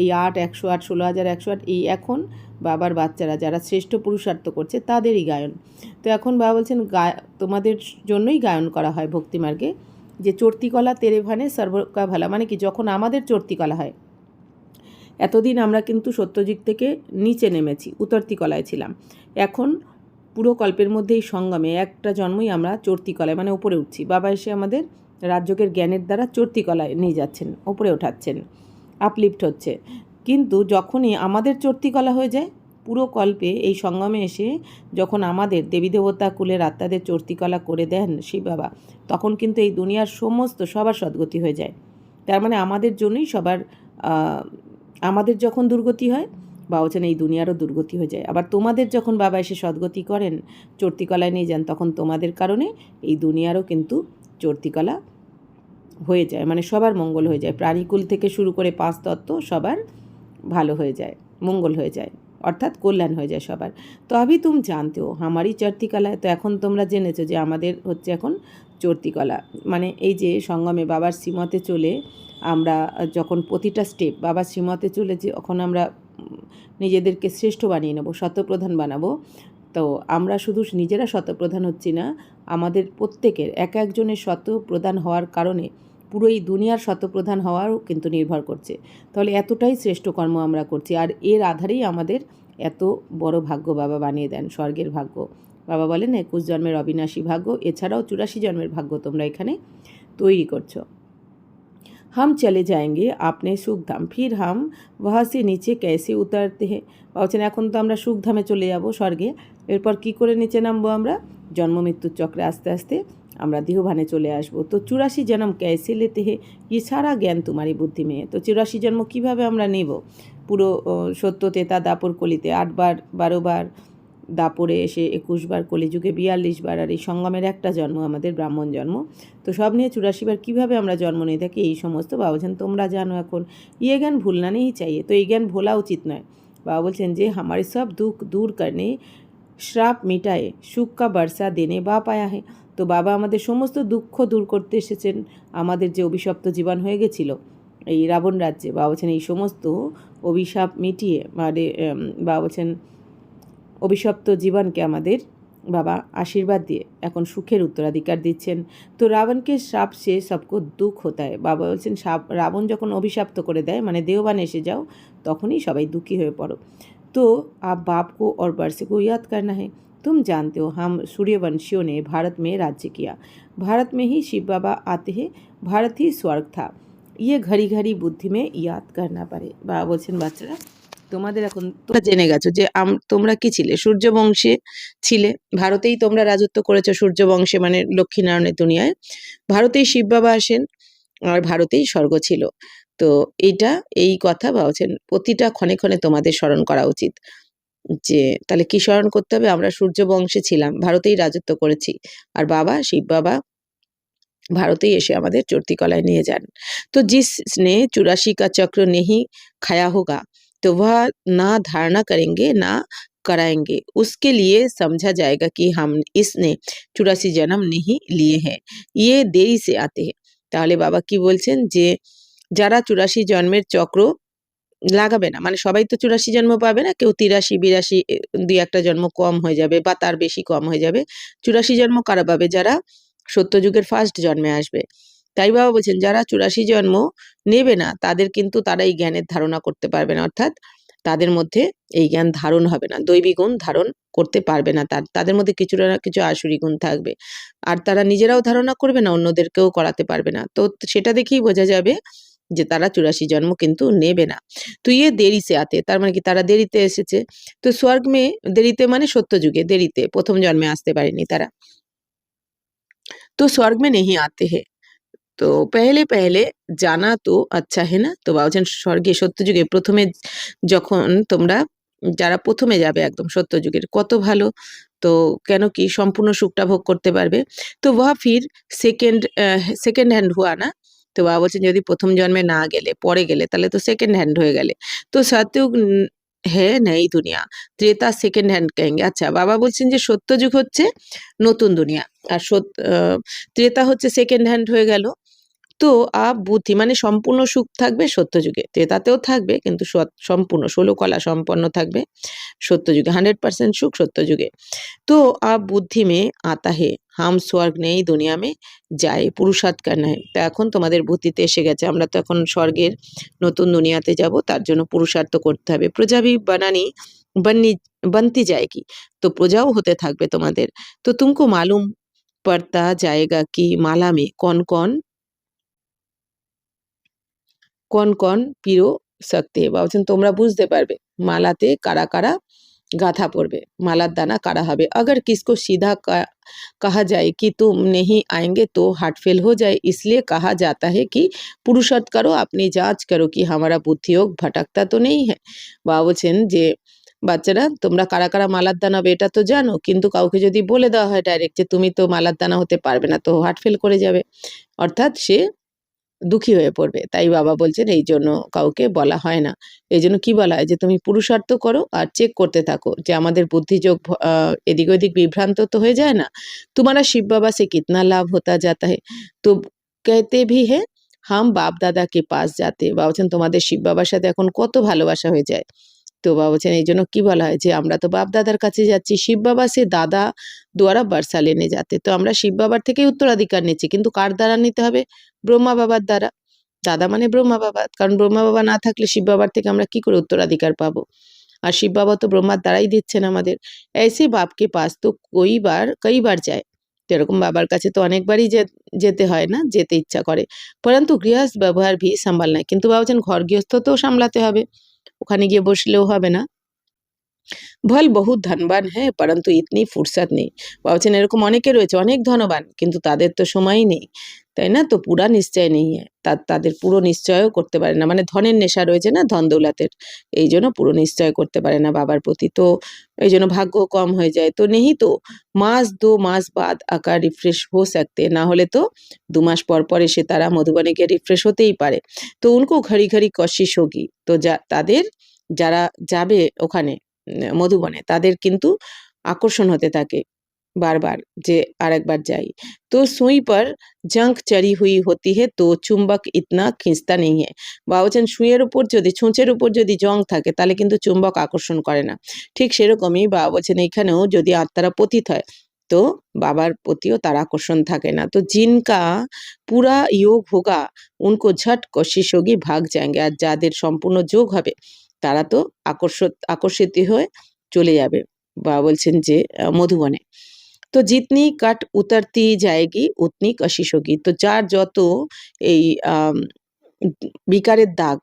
এই 8, 108, 16,108 এই এখন বাবার বাচ্চারা যারা শ্রেষ্ঠ পুরুষার্থ করছে তাদেরই গায়ন। তো এখন বাবা বলছেন তোমাদের জন্যই গায়ন করা হয় ভক্তিমার্গে, যে চর্তিকলা তেরে ভানে সর্বকা ভালা, মানে কি যখন আমাদের চর্তিকলা হয়, এতদিন আমরা কিন্তু সত্যযুগ থেকে নিচে নেমেছি, উতর্তিকলায় ছিলাম, এখন পুরো কল্পের মধ্যে এই সঙ্গমে একটা জন্মই আমরা চর্তিকলায় মানে উপরে উঠছি। বাবা এসে আমাদের রাজযোগের জ্ঞানের দ্বারা চর্তিকলায় নিয়ে যাচ্ছেন, উপরে ওঠাচ্ছেন, আপলিফ্ট হচ্ছে। কিন্তু যখনই আমাদের চর্তিকলা হয়ে যায়, পুরো কল্পে এই সঙ্গমে এসে যখন আমাদের দেবী দেবতা কুলের আত্মাদের চর্তিকলা করে দেন শিব বাবা, তখন কিন্তু এই দুনিয়ার সমস্ত সবার সদ্গতি হয়ে যায়। তার মানে আমাদের জন্যই সবার আমাদের যখন দুর্গতি হয়, বা বলছেন এই দুনিয়ারও দুর্গতি হয়ে যায়। আবার তোমাদের যখন বাবা এসে সদ্গতি করেন, চর্তিকলায় নিয়ে যান, তখন তোমাদের কারণে এই দুনিয়ারও কিন্তু চর্তিকলা হয়ে যায়, মানে সবার মঙ্গল হয়ে যায়। প্রাণীকুল থেকে শুরু করে 5 তত্ত্ব সবার ভালো হয়ে যায়, মঙ্গল হয়ে যায়, অর্থাৎ কল্যাণ হয়ে যায় সবার। তো আবি তুমি জানতে হো আমারই চর্তিকলায়, তো এখন তোমরা জেনেছো যে আমাদের হচ্ছে এখন চর্তিকলা, মানে এই যে সঙ্গমে বাবার শ্রীমতে চলে আমরা যখন প্রতিটা স্টেপ বাবার শ্রীমতে চলে যখন আমরা নিজেদেরকে শ্রেষ্ঠ বানিয়ে নেব, শতপ্রধান বানাবো, তো আমরা শুধু নিজেরা শতপ্রধান হচ্ছি না, আমাদের প্রত্যেকের এক একজনের শতপ্রধান হওয়ার কারণে পুরো এই দুনিয়ার শতপ্রধান হওয়ারও কিন্তু নির্ভর করছে। তাহলে এতটাই শ্রেষ্ঠ কর্ম আমরা করছি, আর এর আধারেই আমাদের এত বড় ভাগ্য বাবা বানিয়ে দেন, স্বর্গের ভাগ্য। বাবা বলেন 21 জন্মের অবিনাশী ভাগ্য, এছাড়াও 84 জন্মের ভাগ্য তোমরা এখানে তৈরি করছো। हम चले जाएंगे अपने सुखधाम, फिर हम वहाँ से नीचे कैसे उतरते हैं। বলছেন এখন তো আমরা সুখধামে চলে যাব স্বর্গে, এরপর কি করে নিচে নামবো আমরা, জন্ম মৃত্যুর চক্রে আস্তে আস্তে আমরা দেহভানে চলে আসবো। তো 84 জন্ম कैसे लेते हैं, ये सारा জ্ঞান তোমারই বুদ্ধি में। তো 84 জন্ম কীভাবে আমরা নেব, পুরো সত্য তেতা দাপর কলিতে 8 বার 12 বার দাপরে এসে 21 বার, কলিযুগে 42 বার, আর এই সঙ্গমের একটা জন্ম আমাদের ব্রাহ্মণ জন্ম। তো সব নিয়ে 84 বার কীভাবে আমরা জন্ম নিয়ে থাকি এই সমস্ত বাবা বলছেন তোমরা জানো এখন, ইয়ে জ্ঞান ভুলনা নেই চাইয়ে। তো এই জ্ঞান ভোলা উচিত নয়। বাবা বলছেন যে हमारे सब दुख दूर करने, শ্রাপ মিটায়ে, সুখ কা বর্ষা দেনে বাপ আয়া হে। তো বাবা আমাদের সমস্ত দুঃখ দূর করতে এসেছেন। আমাদের যে অভিশপ্ত জীবন হয়ে গেছিল এই রাবণ রাজ্যে, বাবা বলছেন এই সমস্ত অভিশাপ মিটিয়ে, মানে বাবা বলছেন অভিশপ্ত জীবনকে আমাদের বাবা আশীর্বাদ দিয়ে এখন সুখের উত্তরাধিকার দিচ্ছেন। তো রাবণকে শ্রাপ সে সবকো দুঃখ হতা হয়। বাবা বলছেন রাবণ যখন অভিশাপ্ত করে দেয়, মানে দেওবান এসে যাও, তখনই সবাই দুঃখী হয়ে পড়ো। तो आप बाप को और वर्ष को याद करना है। तुम जानते हो हम सूर्यवंशियों ने भारत में राज्य किया, भारत में ही शिव बाबा आते हैं, भारत ही स्वर्ग था। ये घड़ी घड़ी बुद्धि में याद करना पड़े। বাবা বলছেন বাচ্চারা তোমাদের এখন তোমরা জেনে গেছো যে তোমরা কি ছিলে, সূর্যবংশে ছিলে, ভারতেই তোমরা রাজত্ব করেছো। সূর্যবংশে মানে লক্ষ্মীনারায়ণের দুনিয়ায় ভারতেই শিব বাবা আসেন আর ভারতেই স্বর্গ ছিল। তো এইটা এই কথা ভাবছেন প্রতিটা ক্ষণে ক্ষণে তোমাদের স্মরণ করা উচিত। যে তাহলে কি স্মরণ করতে হবে, আমরা সূর্য বংশে ছিলাম, ভারতেই রাজত্ব করেছি, আর বাবা শিব বাবা ভারতেই এসে আমাদের চড়তি কলায় নিয়ে যান। তো जिसने 84 का चक्र नहीं खाया होगा तो वह ना धारणा करेंगे ना कराएंगे, उसके लिए समझा जाएगा कि हम इसने 84 जन्म नहीं लिए हैं, ये देरी से आते हैं। তাহলে বাবা কি বলছেন যে যারা 84 জন্মের চক্র লাগাবে না, মানে সবাই তো 84 জন্ম পাবে না, কেউ 83 82 দুই একটা জন্ম কম হয়ে যাবে বা তার বেশি কম হয়ে যাবে। 84 জন্ম কারা পাবে? যারা সত্যযুগের ফার্স্ট জন্মে আসবে। তাই বাবা বলছেন যারা 84 জন্ম নেবে না তাদের কিন্তু তারা এই জ্ঞানের ধারণা করতে পারবে না, অর্থাৎ তাদের মধ্যে এই জ্ঞান ধারণ হবে না, দৈবী গুণ ধারণ করতে পারবে না, তাদের মধ্যে কিছু না কিছু আসুরি গুণ থাকবে, আর তারা নিজেরাও ধারণা করবে না, অন্যদেরকেও করাতে পারবে না। তো সেটা দেখেই বোঝা যাবে যে তারা 84 জন্ম কিন্তু নেবে না। তো ইয়ে দেরি সে আতে, তার মানে কি তারা দেরিতে এসেছে। তো স্বর্গ মে দেরিতে মানে সত্যযুগে দেরিতে, প্রথম জন্মে আসতে পারেনি তারা। তো স্বর্গ মে নেহি আতে হে, তো পেহলে পেহলে জানা তো আচ্ছা হে না। তো বাবা বলছেন স্বর্গে সত্যযুগে প্রথমে যখন তোমরা যারা প্রথমে যাবে একদম সত্যযুগের, কত ভালো। তো কেন কি সম্পূর্ণ সুখটা ভোগ করতে পারবে। তো ওয়া ফির সেকেন্ড হ্যান্ড হুয়া না। তো বাবা বলছেন যদি প্রথম জন্মে না গেলে, পরে গেলে, তাহলে তো সেকেন্ড হ্যান্ড হয়ে গেলে। তো সত্যযুগ হ্যাঁ নই দুনিয়া, ত্রেতা সেকেন্ড হ্যান্ড কহেঙ্গে। আচ্ছা বাবা বলছেন যে সত্যযুগ হচ্ছে নতুন দুনিয়া, আর ত্রেতা হচ্ছে সেকেন্ড হ্যান্ড হয়ে গেল। তো বুদ্ধি মানে সম্পূর্ণ সুখ থাকবে সত্যযুগে, ত্রেতাতেও থাকবে কিন্তু সম্পূর্ণ 16 কলা সম্পন্ন থাকবে সত্যযুগে, 100% সুখ সত্যযুগে। তো বুদ্ধি মে আতা হে হাম স্বর্গ নেই দুনিয়া মে যায় পুরুষার্থ করনা হে। তো এখন তোমাদের বুদ্ধিতে এসে গেছে আমরা তো এখন স্বর্গের নতুন দুনিয়াতে যাব, তার জন্য পুরুষার্থ করতে হবে। প্রজা ভি बनती जाएगी, তো প্রজাও হতে থাকবে তোমাদের। তো তুমকো মালুম পড়তা जाएगा कि माला में कौन कौन কন কন পিরো শক্তি, বা বলছেন তোমরা বুঝতে পারবে মালাতে কারা কারা গাথা পড়বে, মালার দানা কারা হবে। अगर किसको सीधा कहा जाए कि तुम नहीं आएंगे तो हार्ट फेल हो जाए, इसलिए कहा जाता है कि पुरुषार्थ करो, अपनी जांच करो कि हमारा बुद्धि योग भटकता तो नहीं है। বাবা বলছেন যে বাচ্চারা তোমরা কারা কারা মালার দানা হবে এটা তো জানো, কিন্তু কাউকে যদি বলে দেওয়া হয় ডাইরেক্ট যে তুমি তো মালার দানা হতে পারবে না, তো হার্ট ফেল করে যাবে, অর্থাৎ সে দুঃখী হয়ে পড়বে। তাই বাবা বলছেন এই জন্য কাউকে বলা হয় না। এই জন্য কি বলা হয় যে তুমি পুরুষার্থ করো আর চেক করতে থাকো যে আমাদের বুদ্ধিযোগ এদিক ওদিক বিভ্রান্ত তো হয়ে যায় না। तुम्हारा शिव बाबा से कितना लाभ होता जाता है, तो कहते भी है हम बाप दादा के पास जाते। বাবা বলছেন তোমাদের শিব বাবার সাথে এখন কত ভালোবাসা হয়ে যায়। তো বাবা বলছেন এই জন্য কি বলা হয় যে আমরা তো বাপ দাদার কাছে যাচ্ছি, শিব বাবা সে দাদা দ্বারা বর্ষা লেনে যাতে। তো আমরা শিব বাবার থেকেই উত্তরাধিকার নিচ্ছি, কিন্তু কার দ্বারা নিতে হবে? ব্রহ্মা বাবার দ্বারা। দাদা মানে ব্রহ্মা বাবা, কারণ ব্রহ্মা বাবা না থাকলে শিব বাবার থেকে আমরা কি করে উত্তরাধিকার পাবো? আর শিব বাবা তো ব্রহ্মার দ্বারাই দিচ্ছেন আমাদের। ऐसे बाप के पास तो कई बार যায়। তো এরকম বাবার কাছে তো অনেকবারই যেতে হয় না, যেতে ইচ্ছা করে। পরন্তু গৃহস্থ ব্যবহার ভি সাম্ভালনা, কিন্তু বাবা বলছেন ঘর গৃহস্থ তো সামলাতে হবে, ওখানে গিয়ে বসলেও হবে না। ভল বহুত ধনবান হ্যাঁ পরন্তু ইতনি ফুরসত নেই। ভাবছেন এরকম অনেকে রয়েছে অনেক ধনবান কিন্তু তাদের তো সময়ই নেই, তাই না? তো পুরা নিশ্চয় নেই হ্যাঁ, তাদের পুরো নিশ্চয়ও করতে পারে না, মানে ধনের নেশা রয়েছে না ধন দৌলতের, এই জন্য পুরো নিশ্চয় করতে পারে না বাবার প্রতি, তো এই জন্য ভাগ্য কম হয়ে যায়। তো নেই তো মাস 2 মাস বাদ আকার রিফ্রেশ হো सकते, না হলে তো 2 মাস পর পর এসে তারা মধুবনে গিয়ে রিফ্রেশ হতেই পারে। তো উনকো ঘড়ি ঘড়ি কশিশ হোগি, তো তাদের যারা যাবে ওখানে মধুবনে তাদের কিন্তু আকর্ষণ হতে থাকে বারবার যে আরেকবার যাই। তো সুই পর জঙ্ক চড়ি হুই হতি হে তো চুম্বক ইতনা খিঁচতা নেই হ্যাঁ। বা বলছেন সুইয়ের উপর যদি ছুঁচের উপর যদি জং থাকে তাহলে কিন্তু চুম্বক আকর্ষণ করে না। ঠিক সেরকমই বাবা বলছেন এখানেও যদি আত্মারা পতিত হয় তো বাবার প্রতিও তার আকর্ষণ থাকে না। তো জিনকা পুরা যোগ হোগা উনকো ঝট কোশিশ হোগি ভাগ যায়েঙ্গে, আর যাদের সম্পূর্ণ যোগ হবে তারা তো আকর্ষিত হয়ে চলে যাবে বা বলছেন যে মধুবনে। তো জিতনি কাট উতরতি যায়গি উতনি কশিশ হোগি, তো যার যত এই বিকারের দাগ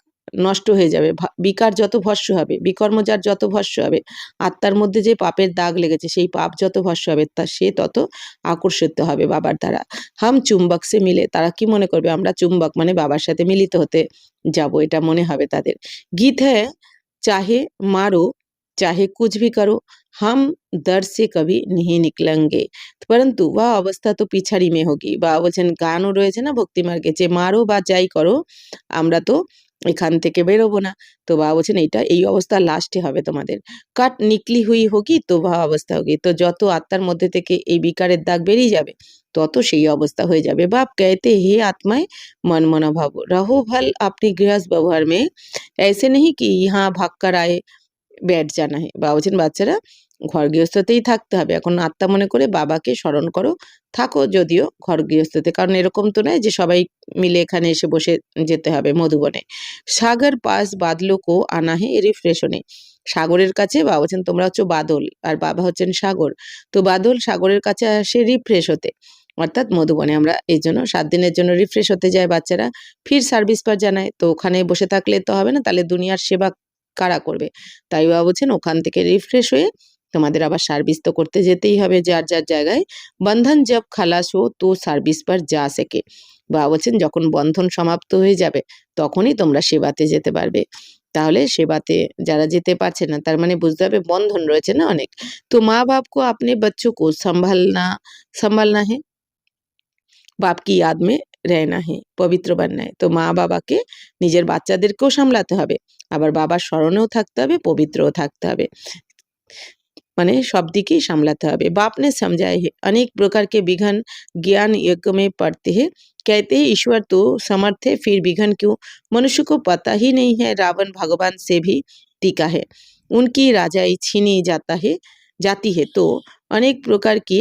নষ্ট হয়ে যাবে, বিকার যত ভস্ম হবে, বিকর্ম যার যত ভস্ম হবে, আত্মার মধ্যে যে পাপের দাগ লেগেছে সেই পাপ যত ভস্ম হবে তা সে তত আকর্ষিত হবে বাবার দ্বারা। হাম চুম্বক সে মিলে, তারা কি মনে করবে আমরা চুম্বক মানে বাবার সাথে মিলিত হতে যাব, এটা মনে হবে তাদের। গীত হ্যাঁ চাহে মারো चाहे कुछ भी करो हम दर्द से कभी नहीं निकलेंगे, परंतु वह अवस्था तो पिछाड़ी में होगी। বা বলছেন গানও রয়েছে না ভক্তি মার্গে যে মারো বা যাই করো আমরা তো এখান থেকে বেরোবো না। তো বাবা বলছেন এইটা এই অবস্থা লাস্টে হবে তোমাদের। কাট নিকলি হুই হোগি তো ভাব অবস্থা হোগি, তো যত আত্মার মধ্যে থেকে এই বিকারের দাগ বেরিয়ে যাবে তত সেই অবস্থা হয়ে যাবে। বাপ कहते हे आत्माएं मन मना भावो रहो भल अपनी गृहस्थ व्यवहार में, ऐसे नहीं कि यहाँ भाग कर आए ব্যাট জানা হে। বাবা বলছেন বাচ্চারা ঘর গৃহস্থতেই থাকতে হবে, এখন আত্মা মনে করে বাবাকে স্মরণ করো, থাকো যদিও ঘর গৃহস্থতে, কারণ এরকম তো নয় যে সবাই মিলে এখানে এসে বসে যেতে হবে মধুবনে। সাগর পাস বাদলকো আনা হে রিফ্রেশনে, সাগরের কাছে বাবা বলছেন তোমরা হচ্ছে বাদল আর বাবা হচ্ছেন সাগর, তো বাদল সাগরের কাছে আসে রিফ্রেশ হতে, অর্থাৎ মধুবনে আমরা এই জন্য 7 দিনের জন্য রিফ্রেশ হতে যায় বাচ্চারা, ফির সার্ভিস পার জানায়। তো ওখানে বসে থাকলে তো হবে না, তাহলে দুনিয়ার সেবা কারা করবে, তাই বাবা বলছেন ওখান থেকে রিফ্রেশ হয়ে তোমাদের আবার সার্ভিস তো করতে যেতেই হবে যার যার জায়গায়। বন্ধন জব খালাস হো তো সার্ভিস পার যা সকে, বাবা বলছেন যখন বন্ধন সমাপ্ত হয়ে যাবে তখনই তোমরা সেবাতে যেতে পারবে। তাহলে সেবাতে যারা যেতে পারছে না তার মানে বুঝতে হবে বন্ধন রয়েছে না অনেক। তো মা বাপ কো আপনি बच्चों को संभालना है, বাপ কি याद में रहना है, পবিত্র बनना है। তো মা বাবাকে নিজের বাচ্চাদেরকেও সামলাতে হবে, আবার বাবার স্মরণেও থাকতে হবে, পবিত্রও থাকতে হবে, মানে সব দিকেই সামলাতে হবে। बाप ने समझाए है अनेक प्रकार के विघन ज्ञान यज्ञ में पड़ते हैं, कहते हैं ईश्वर तो समर्थ है फिर विघन क्यों, मनुष्य को पता ही नहीं है रावण भगवान से भी तीखा है, उनकी राजाई छीनी जाती है तो অনেক প্রকার কি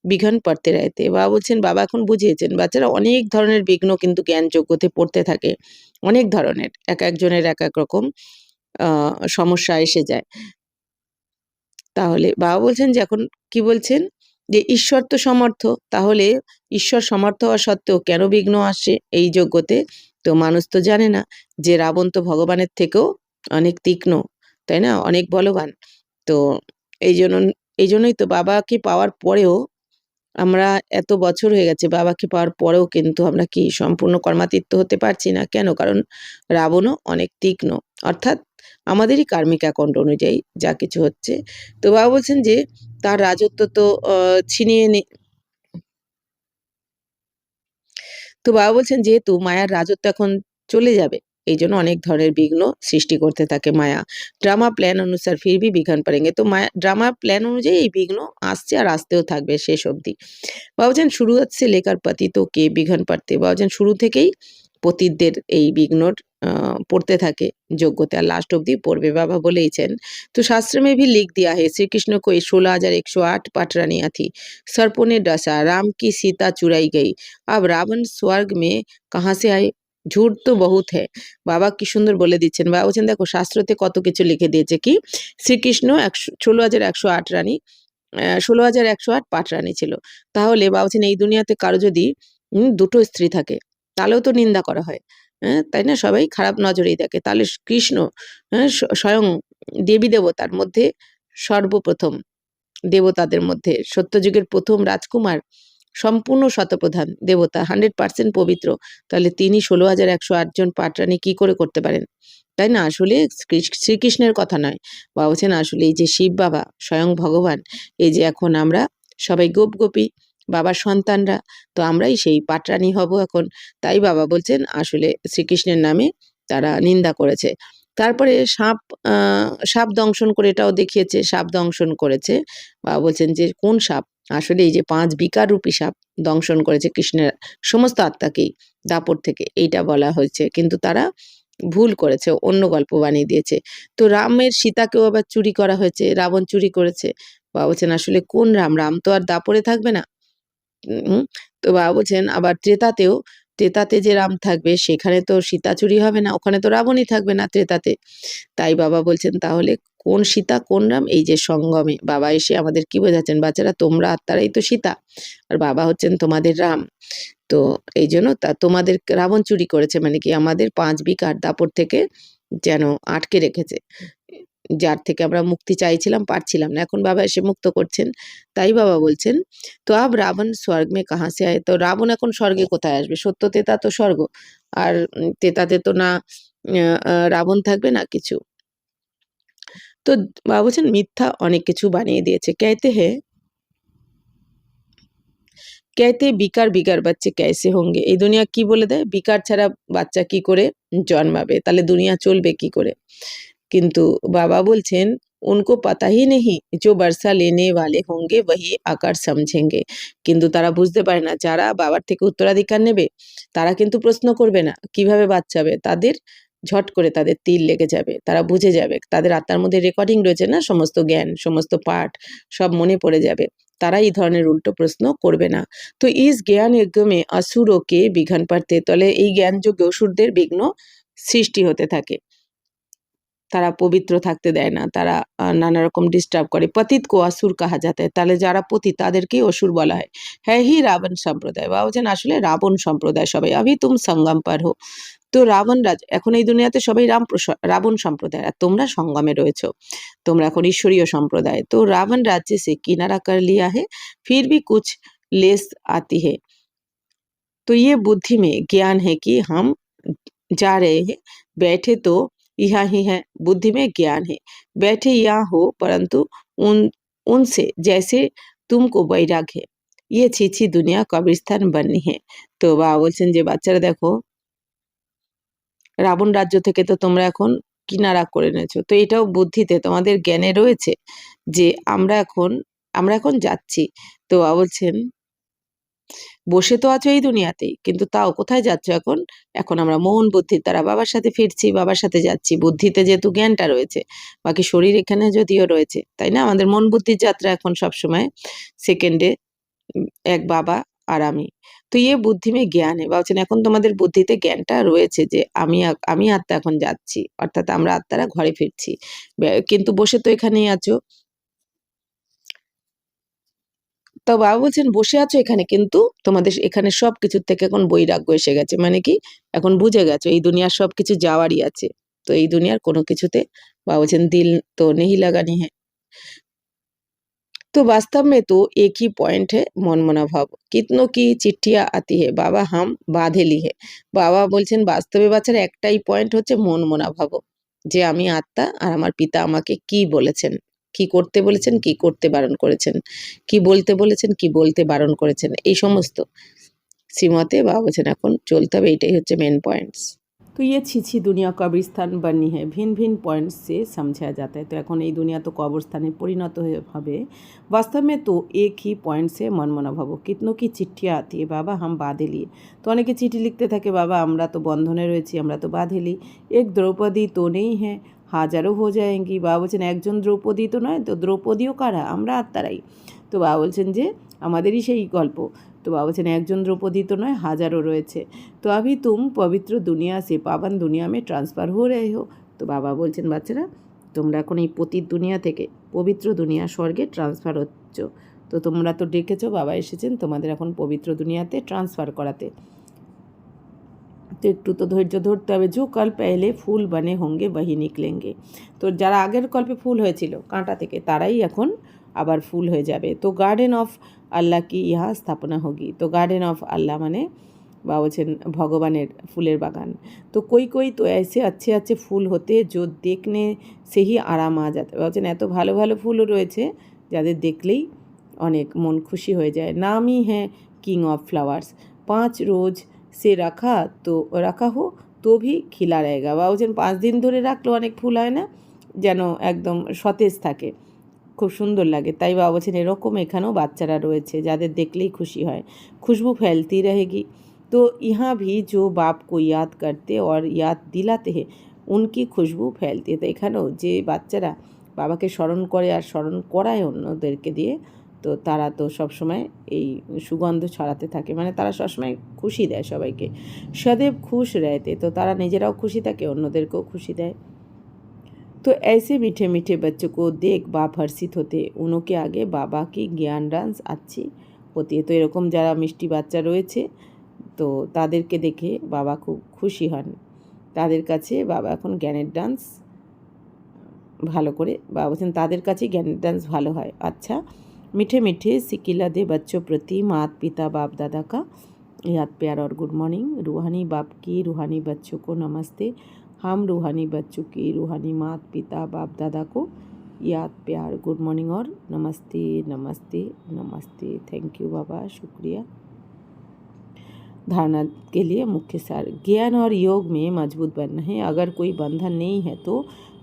বিঘ্ন পড়তে রয়েতে। বাবা বলছেন বাবা এখন বুঝিয়েছেন বাচ্চারা অনেক ধরনের বিঘ্ন কিন্তু জ্ঞান যোগ্যতে পড়তে থাকে, অনেক ধরনের এক একজনের এক এক রকম সমস্যা এসে যায়। তাহলে বাবা বলছেন যে এখন কি বলছেন যে ঈশ্বর তো সমর্থ, তাহলে ঈশ্বর সমর্থ হওয়া সত্ত্বেও কেন বিঘ্ন আসে এই যজ্ঞতে, তো মানুষ তো জানে না যে রাবণ তো ভগবানের থেকেও অনেক তীক্ষ্ণ, তাই না, অনেক বলবান। তো এই জন্য এই জন্যই তো বাবাকে পাওয়ার পরেও আমরা এত বছর হয়ে গেছে বাবাকে পাওয়ার পরেও কিন্তু আমরা কি সম্পূর্ণ কর্মাতীত হতে পারছি না, কেন? কারণ রাবণও অনেক তীক্ষ্ণ, অর্থাৎ আমাদেরই কার্মিক অ্যাকাউন্ট অনুযায়ী যা কিছু হচ্ছে। তো বাবা বলছেন যে তার রাজত্ব তো ছিনিয়ে তো বাবা বলছেন যেহেতু মায়ার রাজত্ব এখন চলে যাবে এই জন্য অনেক ধরনের বিঘ্ন সৃষ্টি করতে থাকে মায়া। ড্রামা প্ল্যান অনুসার ফির ভি বিঘ্ন পড়েঙ্গে, তো মায়া ড্রামা প্ল্যান অনুযায়ী এই বিঘ্ন আসছে আর আসতেও থাকবে শেষ অবধি। বাবা বলছেন শুরুয়াত সে লেকার পতিতো কে বিঘ্ন পড়তে, বাবা বলছেন শুরু থেকেই পতিতদের এই বিঘ্নর পড়তে থাকে যোগ্যতা, আর লাস্ট অবধি পড়বে বাবা বলেইছেন। तो शास्त्र में भी लिख दिया है श्री कृष्ण को 16,108 पाटरानियां थी, सर्पों ने डसा, राम की सीता चुराई गई, अब रावण स्वर्ग में कहाँ से आए, ঝুট তো বহুত হ্যাঁ। বাবা কি সুন্দর বলে দিচ্ছেন, বাবা বলছেন দেখো শাস্ত্রতে কত কিছু লিখে দিয়েছে কি শ্রীকৃষ্ণ 16,108 রানী 16,108 পাটরানী ছিল, তাহলে বাবা বলছেন এই দুনিয়াতে কারো যদি দুটো স্ত্রী থাকে তাহলেও তো নিন্দা করা হয়, হ্যাঁ তাই না, সবাই খারাপ নজরেই দেখে, তাহলে কৃষ্ণ হ্যাঁ স্বয়ং দেবী দেবতার মধ্যে সর্বপ্রথম দেবতাদের মধ্যে, সত্যযুগের প্রথম রাজকুমার, সম্পূর্ণ শতপ্রধান দেবতা, 100% পবিত্র, তাহলে তিনি 16,108 জন পাটরানী কি করে করতে পারেন? তাই না? আসলে শ্রীকৃষ্ণের কথা নয়, বা বলছেন আসলে এই যে শিব বাবা স্বয়ং ভগবান, এই যে এখন আমরা সবাই গোপ গোপী বাবার সন্তানরা, তো আমরাই সেই পাটরানী হব এখন। তাই বাবা বলছেন আসলে শ্রীকৃষ্ণের নামে তারা নিন্দা করেছে। তারপরে সাপ দংশন করে এটাও দেখিয়েছে, সাপ দংশন করেছে। বাবা বলছেন যে কোন সাপ? আসলে এই যে 5 বিকার রূপী সাপ দংশন করেছে কৃষ্ণের সমস্ত আত্মাকেই দাপট থেকে, এইটা বলা হয়েছে। কিন্তু তারা ভুল করেছে, অন্য গল্প বানিয়ে দিয়েছে। তো রামের সীতাকেও আবার চুরি করা হয়েছে, রাবণ চুরি করেছে। বাবা বলছেন আসলে কোন রাম? রাম তো আর দাপরে থাকবে না। তো বাবা বলছেন আবার ত্রেতাতে যে রাম থাকবে সেখানে তো সীতা চুরি হবে না, ওখানে তো রাবণই থাকবে না ত্রেতাতে। তাই বাবা বলছেন তাহলে কোন সীতা কোন রাম? এই যে সঙ্গমে বাবা এসে আমাদের কি বোঝাচ্ছেন, বাচ্চারা তোমরা আত্মারাই তো সীতা, আর বাবা হচ্ছেন তোমাদের রাম। তো এই জন্য তোমাদের রাবণ চুরি করেছে, মানে কি আমাদের 5 বিকার দাপট থেকে যেন আটকে রেখেছে, যার থেকে আমরা মুক্তি চাইছিলাম, পারছিলাম না, এখন বাবা এসে মুক্ত করছেন। তাই বাবা বলছেন তো আব রাবণ স্বর্গ মে কাহা সে আয়ে, তো রাবণ এখন স্বর্গে কোথায় আসবে? সত্য তেতা তো স্বর্গ, আর তেতাতে তো না রাবণ থাকবে না কিছু। তো বাবা বলছেন মিথ্যা অনেক কিছু বানিয়ে দিয়েছে। कहते বিকার বিকার বাচ্চা कैसे होंगे, এই দুনিয়া কি বলে দেয়, বিকার ছাড়া বাচ্চা কি করে জন্মাবে, তাহলে দুনিয়া চলবে কি করে? কিন্তু বাবা বলছেন उनको पता ही नहीं जो बरसा लेने वाले होंगे वही आकर समझेंगे, কিন্তু তারা বুঝতে পারে না যারা বাবার থেকে উত্তরাধিকার নেবে তারা কিন্তু প্রশ্ন করবে না কিভাবে বাচ্চা হবে, তাদের ঝট করে তাদের তীর লেগে যাবে, তারা বুঝে যাবে, তাদের আত্মার মধ্যে রেকর্ডিং রয়েছে না, সমস্ত জ্ঞান সমস্ত পাঠ সব মনে পড়ে যাবে, তারা এই ধরনের উল্টো প্রশ্ন করবে না। তো ইস জ্ঞান যজ্ঞে অসুরকে বিঘ্ন পড়তে, তাহলে এই জ্ঞান যজ্ঞে অসুরদের বিঘ্ন সৃষ্টি হতে থাকে, তারা পবিত্র থাকতে দেয় না, তারা নানা রকম ডিস্টার্ব করে। পতিত কো অসুর কাহা যাতা হ্যায়, তাহলে যারা পতিত তাদেরকেই অসুর বলা হয়। হ্যাঁ হি রাবণ সম্প্রদায়, বা বলছেন আসলে রাবণ সম্প্রদায় সবাই। অভি তুম সঙ্গম পর হো, তো রাবণ রাজ এখন এই দুনিয়াতে সবাই রাবণ সম্প্রদায়, আর তোমরা সঙ্গমে রয়েছো, তোমরা এখন ঈশ্বরীয় সম্প্রদায়। তো রাবণ राज्य से किनारा कर लिया है फिर भी कुछ लेस आती है, तो ये बुद्धि में ज्ञान है कि हम जा रहे हैं, बैठे तो यहाँ ही है, बुद्धि में ज्ञान है, बैठे यहाँ हो परंतु उनसे जैसे तुमको वैराग्य है, ये छी दुनिया कब्रिस्तान बननी है। তো বাবা বলছেন যে বাচ্চারা দেখো রাবণ রাজ্য থেকে তো তোমরা এখন কিনারা করে নিয়েছো, তো এটাও বুদ্ধিতে তোমাদের জ্ঞানে রয়েছে যে আমরা এখন যাচ্ছি। তো বাবা বলছেন বসে তো আছো এই দুনিয়াতেই, কিন্তু তাও কোথায় যাচ্ছ এখন? এখন আমরা মন বুদ্ধির দ্বারা বাবার সাথে ফিরছি, বাবার সাথে যাচ্ছি, বুদ্ধিতে যেহেতু জ্ঞানটা রয়েছে, বাকি শরীর এখানে যদিও রয়েছে, তাই না? আমাদের মন বুদ্ধির যাত্রা এখন সবসময় সেকেন্ডে এক বাবা আর আমি। তো ইয়ে বুদ্ধি মে জ্ঞান বাবা বলছেন এখন তোমাদের বুদ্ধিতে জ্ঞানটা রয়েছে যে আমি আত্মা এখন যাচ্ছি, অর্থাৎ আমরা আত্মারা ঘরে ফিরছি, কিন্তু বসে তো এখানেই আছো। তো বাবা বলছেন বসে আছো এখানে, কিন্তু তোমাদের এখানে সবকিছুর থেকে এখন বৈরাগ্য এসে গেছে, মানে কি এখন বুঝে গেছো এই দুনিয়ার সবকিছু যাওয়ারই আছে, তো এই দুনিয়ার কোনো কিছুতে বাবা বলছেন দিল তো নেহি লাগানি হ্যাঁ। तो वास्तव में तो एक ही पॉइंट है मन मना भाव, कितनों की चिट्ठियां आती है बाबा हम बाधेली है, বাবা বলছেন বাস্তবে বাচ্চারা একটাই পয়েন্ট হচ্ছে মন মনা ভাব, যে আমি আত্মা আর আমার পিতা আমাকে কি বলেছেন, কি করতে বলেছেন, কি করতে বারণ করেছেন, কি বলতে বলেছেন, কি বলতে বারণ করেছেন, এই সমস্ত শ্রীমতে বাবা বলছেন এখন চলতে হবে, এটাই হচ্ছে মেন পয়েন্টস। तो ये छिछी दुनिया कब्रिस्तान बननी है, ভিন ভিন পয়েন্ট से समझा जाता है, তো এখন এই দুনিয়া তো কবরস্থানে পরিণত হবে। वास्तव में तो एक ही पॉइंट से मनमना ভাবো, कितनों की चिट्ठियाँ आती है बाबा हम बाधेली, তো অনেকে চিঠি লিখতে থাকে বাবা আমরা তো বন্ধনে রয়েছি, আমরা তো বাধেলি, এক দ্রৌপদী তো নেই হ্যাঁ হাজারও হো যায়ঙ্গি, বাবা বলছেন একজন দ্রৌপদী তো নয়, তো দ্রৌপদীও কারা? আমরা আত্মারাই। তো বাবা বলছেন যে আমাদেরই সেই গল্প, তো বাবা বলছেন একজন দ্রৌপদী তো নয় হাজারও রয়েছে। তো अभी तुम पवित्र दुनिया से पावन दुनिया में ट्रांसफ़र हो रहे हो, তো বাবা বলছেন বাচ্চারা তোমরা এখন এই পতিত দুনিয়া থেকে পবিত্র দুনিয়া স্বর্গে ট্রান্সফার হচ্ছ, তো তোমরা তো ডেকেছো, বাবা এসেছেন তোমাদের এখন পবিত্র দুনিয়াতে ট্রান্সফার করাতে। তো একটু তো ধৈর্য ধরতে হবে। जो कल पहले फूल बने होंगे वही निकलेंगे। তো যারা আগের কল্পে ফুল হয়েছিল কাঁটা থেকে তারাই এখন আবার ফুল হয়ে যাবে। তো গার্ডেন অফ আল্লাহ কি ইহা স্থাপনা হোগি। তো গার্ডেন অফ আল্লাহ মানে বা বলছেন ভগবানের ফুলের বাগান। তো कोई तो ऐसे अच्छे अच्छे ফুল হতে जो देखने से ही आराम आ जाता है। বলছেন এত ভালো ভালো ফুলও রয়েছে যাদের দেখলেই অনেক মন খুশি হয়ে যায়। নামই হ্যাঁ কিং অফ ফ্লাওয়ার্স। 5 রোজ সে রাখা হো তো ভি খিলা रहेगा। বা বলছেন 5 দিন ধরে রাখলেও অনেক ফুল হয় না, যেন একদম সতেজ থাকে, খুব সুন্দর লাগে। তাই বাবা বলছেন এরকম এখানেও বাচ্চারা রয়েছে যাদের দেখলেই খুশি হয়। খুশবু फैलती रहेगी। तो यहाँ भी जो बाप को याद करते और याद दिलाते हैं उनकी खुशबू फैलती है। তো এখানেও যে বাচ্চারা বাবাকে স্মরণ করে আর স্মরণ করায় অন্যদেরকে দিয়ে, তো তারা তো সবসময় এই সুগন্ধ ছড়াতে থাকে, মানে তারা সবসময় খুশি দেয় সবাইকে। সदैव खुश रहते, তো তারা নিজেরাও খুশি থাকে অন্যদেরকেও খুশি দেয়। तो ऐसे मीठे मीठे बच्चों को देख बाप हर्षित होते, उनके आगे बाबा की ज्ञान डांस अच्छी होती है। তো এরকম যারা মিষ্টি বাচ্চা রয়েছে তো তাদেরকে দেখে বাবা খুব খুশি হন। তাদের কাছে বাবা এখন জ্ঞানের ডান্স ভালো করে, বাবা বলছেন তাদের কাছে জ্ঞানের ডান্স ভালো হয়। अच्छा मीठे मीठे सिकिला दे बच्चों प्रति माता पिता बाप दादा का याद प्यार और गुड मॉर्निंग। रूहानी बाप की रूहानी बच्चों को नमस्ते। हम रूहानी बच्चों की रूहानी माता पिता बाप दादा को याद प्यार गुड मॉर्निंग और नमस्ते नमस्ते नमस्ते। थैंक यू बाबा, शुक्रिया। धारणा के लिए मुख्य सार। ज्ञान और योग में मजबूत बनना है। अगर कोई बंधन नहीं है तो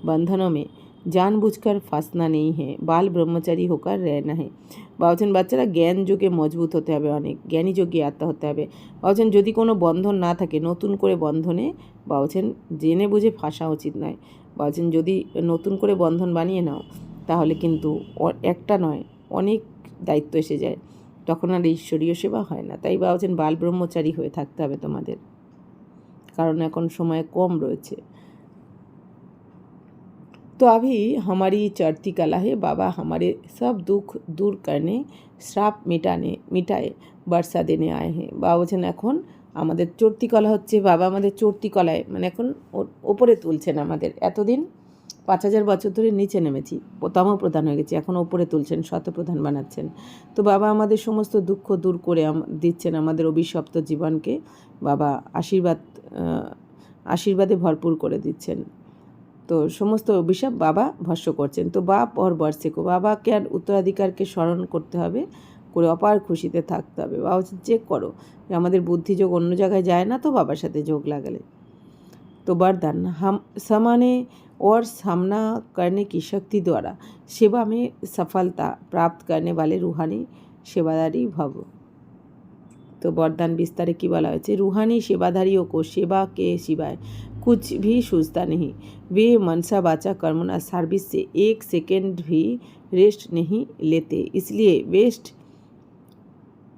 बंधनों में जानबूझकर फंसना नहीं है, बाल ब्रह्मचारी होकर रहना है। বাবুছেন বাচ্চারা জ্ঞান যোগে মজবুত হতে হবে, অনেক জ্ঞানী যোগ্যে আত্মা হতে হবে। বাবুছেন যদি কোনো বন্ধন না থাকে নতুন করে বন্ধনে বাবুছেন জেনে বুঝে ফাঁসা উচিত নয়। বাবুছেন যদি নতুন করে বন্ধন বানিয়ে নাও তাহলে কিন্তু একটা নয় অনেক দায়িত্ব এসে যায়, তখন আর ঈশ্বরীয় সেবা হয় না। তাই বাবুছেন বাল ব্রহ্মচারী হয়ে থাকতে হবে তোমাদের, কারণ এখন সময় কম রয়েছে। तो अभी हमारी चढ़ती कला है, बाबा हमारे सब दुख दूर करने श्राप मिटाए बरसा देने आए हैं। বাবা বলছেন এখন আমাদের চড়তি কলা হচ্ছে, বাবা আমাদের চড়তি কলায় মানে এখন ওপরে তুলছেন আমাদের। এতদিন 5000 বছর ধরে নিচে নেমেছি, তম প্রধান হয়ে গেছি, এখন ওপরে তুলছেন, শতপ্রধান বানাচ্ছেন। তো বাবা আমাদের সমস্ত দুঃখ দূর করে দিচ্ছেন, আমাদের অভিশপ্ত জীবনকে বাবা আশীর্বাদে ভরপুর করে দিচ্ছেন। তো সমস্ত অভিশাপ বাবা ভস্য করছেন। তো বাপ और বর্ষে को বাবাকে আর উত্তরাধিকারকে স্মরণ করতে হবে, করে অপার খুশিতে থাকতে হবে। বাবা চেক করো যে আমাদের বুদ্ধি যোগ অন্য জায়গায় যায় না তো বাবার সাথে যোগ লাগালে। तो वरदान हम समाने और सामना करने की शक्ति द्वारा सेवा में सफलता प्राप्त करने वाले रूहानी सेवादारी भव। तो वरदान विस्तारे की बला হয়েছে, रूहानी सेवाधारियों को सेवा के सिवाय कुछ भी सूझता नहीं। वे मनसा वाचा कर्मणा सर्विस से एक सेकेंड भी रेस्ट नहीं लेते,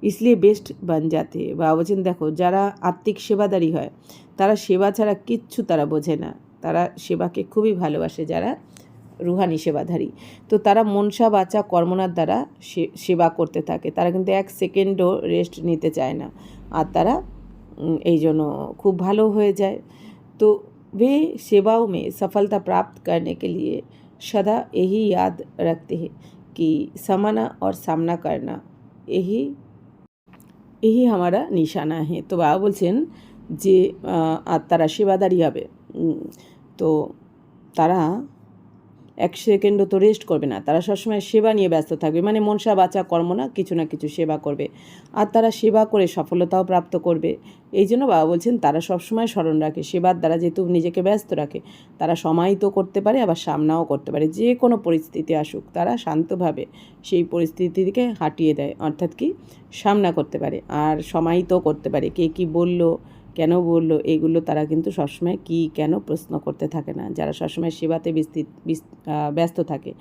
इसलिए बेस्ट बन जाते। বাবা বলছেন দেখো যারা আত্মিক সেবাদারি হয় তারা সেবা ছাড়া কিচ্ছু তারা বোঝে না, তারা সেবাকে খুবই ভালোবাসে যারা রুহানি সেবাধারী। তো তারা মনসা বাচা কর্মনার দ্বারা সেবা করতে থাকে, তারা কিন্তু এক সেকেন্ডও রেস্ট নিতে চায় না, আর তারা এই জন্য খুব ভালো হয়ে যায়। तो वे सेवाओं में सफलता प्राप्त करने के लिए सदा यही याद रखते हैं कि समाना और सामना करना यही हमारा निशाना है। तो बाबा বলছেন যে আর তারা সেবাদারি হবে, তো তারা এক সেকেন্ডও তো রেস্ট করবে না, তারা সবসময় সেবা নিয়ে ব্যস্ত থাকবে, মানে মনসা বাচা কর্ম না কিছু সেবা করবে, আর তারা সেবা করে সফলতাও প্রাপ্ত করবে। এই জন্য বাবা বলছেন তারা সবসময় স্মরণ রাখে, সেবার দ্বারা যেহেতু নিজেকে ব্যস্ত রাখে তারা সমাহিত করতে পারে, আবার সামনাও করতে পারে। যে কোনো পরিস্থিতি আসুক তারা শান্তভাবে সেই পরিস্থিতিকে হাঁটিয়ে দেয়, অর্থাৎ কি সামনা করতে পারে আর সমাহিতও করতে পারে। কে কী বললো, কেন বললো, এগুলো তারা কিন্তু সবসময় কী কেন প্রশ্ন করতে থাকে না, যারা সবসময় সেবাতে ব্যস্ত থাকে।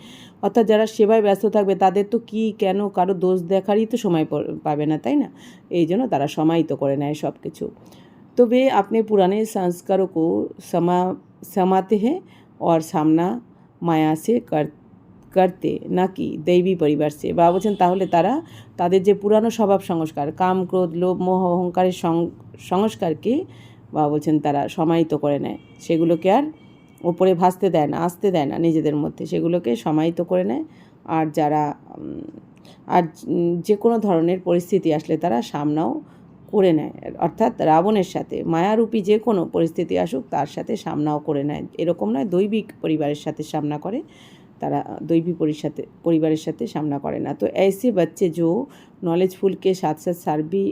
অর্থাৎ যারা সেবায় ব্যস্ত থাকবে তাদের তো কী কেন কারো দোষ দেখারই তো সময় পাবে না, তাই না? এই জন্য তারা সমাহিত করে নেয় সব কিছু। তো वे अपने पुराने संस्कारों को समाते हैं और सामना माया से करते না কি দৈবী পরিবার সে। বাবা বলছেন তাহলে তারা তাদের যে পুরানো স্বভাব সংস্কার, কাম ক্রোধ লোভ মোহ অহংকারের সংস্কারকে বাবা বলছেন তারা সমাহিত করে নেয়, সেগুলোকে আর ওপরে ভাসতে দেয় না, আসতে দেয় না নিজেদের মধ্যে, সেগুলোকে সমাহিত করে নেয়। আর যারা আর যে কোনো ধরনের পরিস্থিতি আসলে তারা সামনাও করে নেয়, অর্থাৎ রাবণের সাথে মায়ারূপী যে কোনো পরিস্থিতি আসুক তার সাথে সামনাও করে নেয়। এরকম নয় দৈবিক পরিবারের সাথে সামনা করে, তারা দৈবিক পরিবারের সাথে সামনা করে না। তো ऐसे बच्चे जो नॉलेजफुल के साथ साथ सार्वी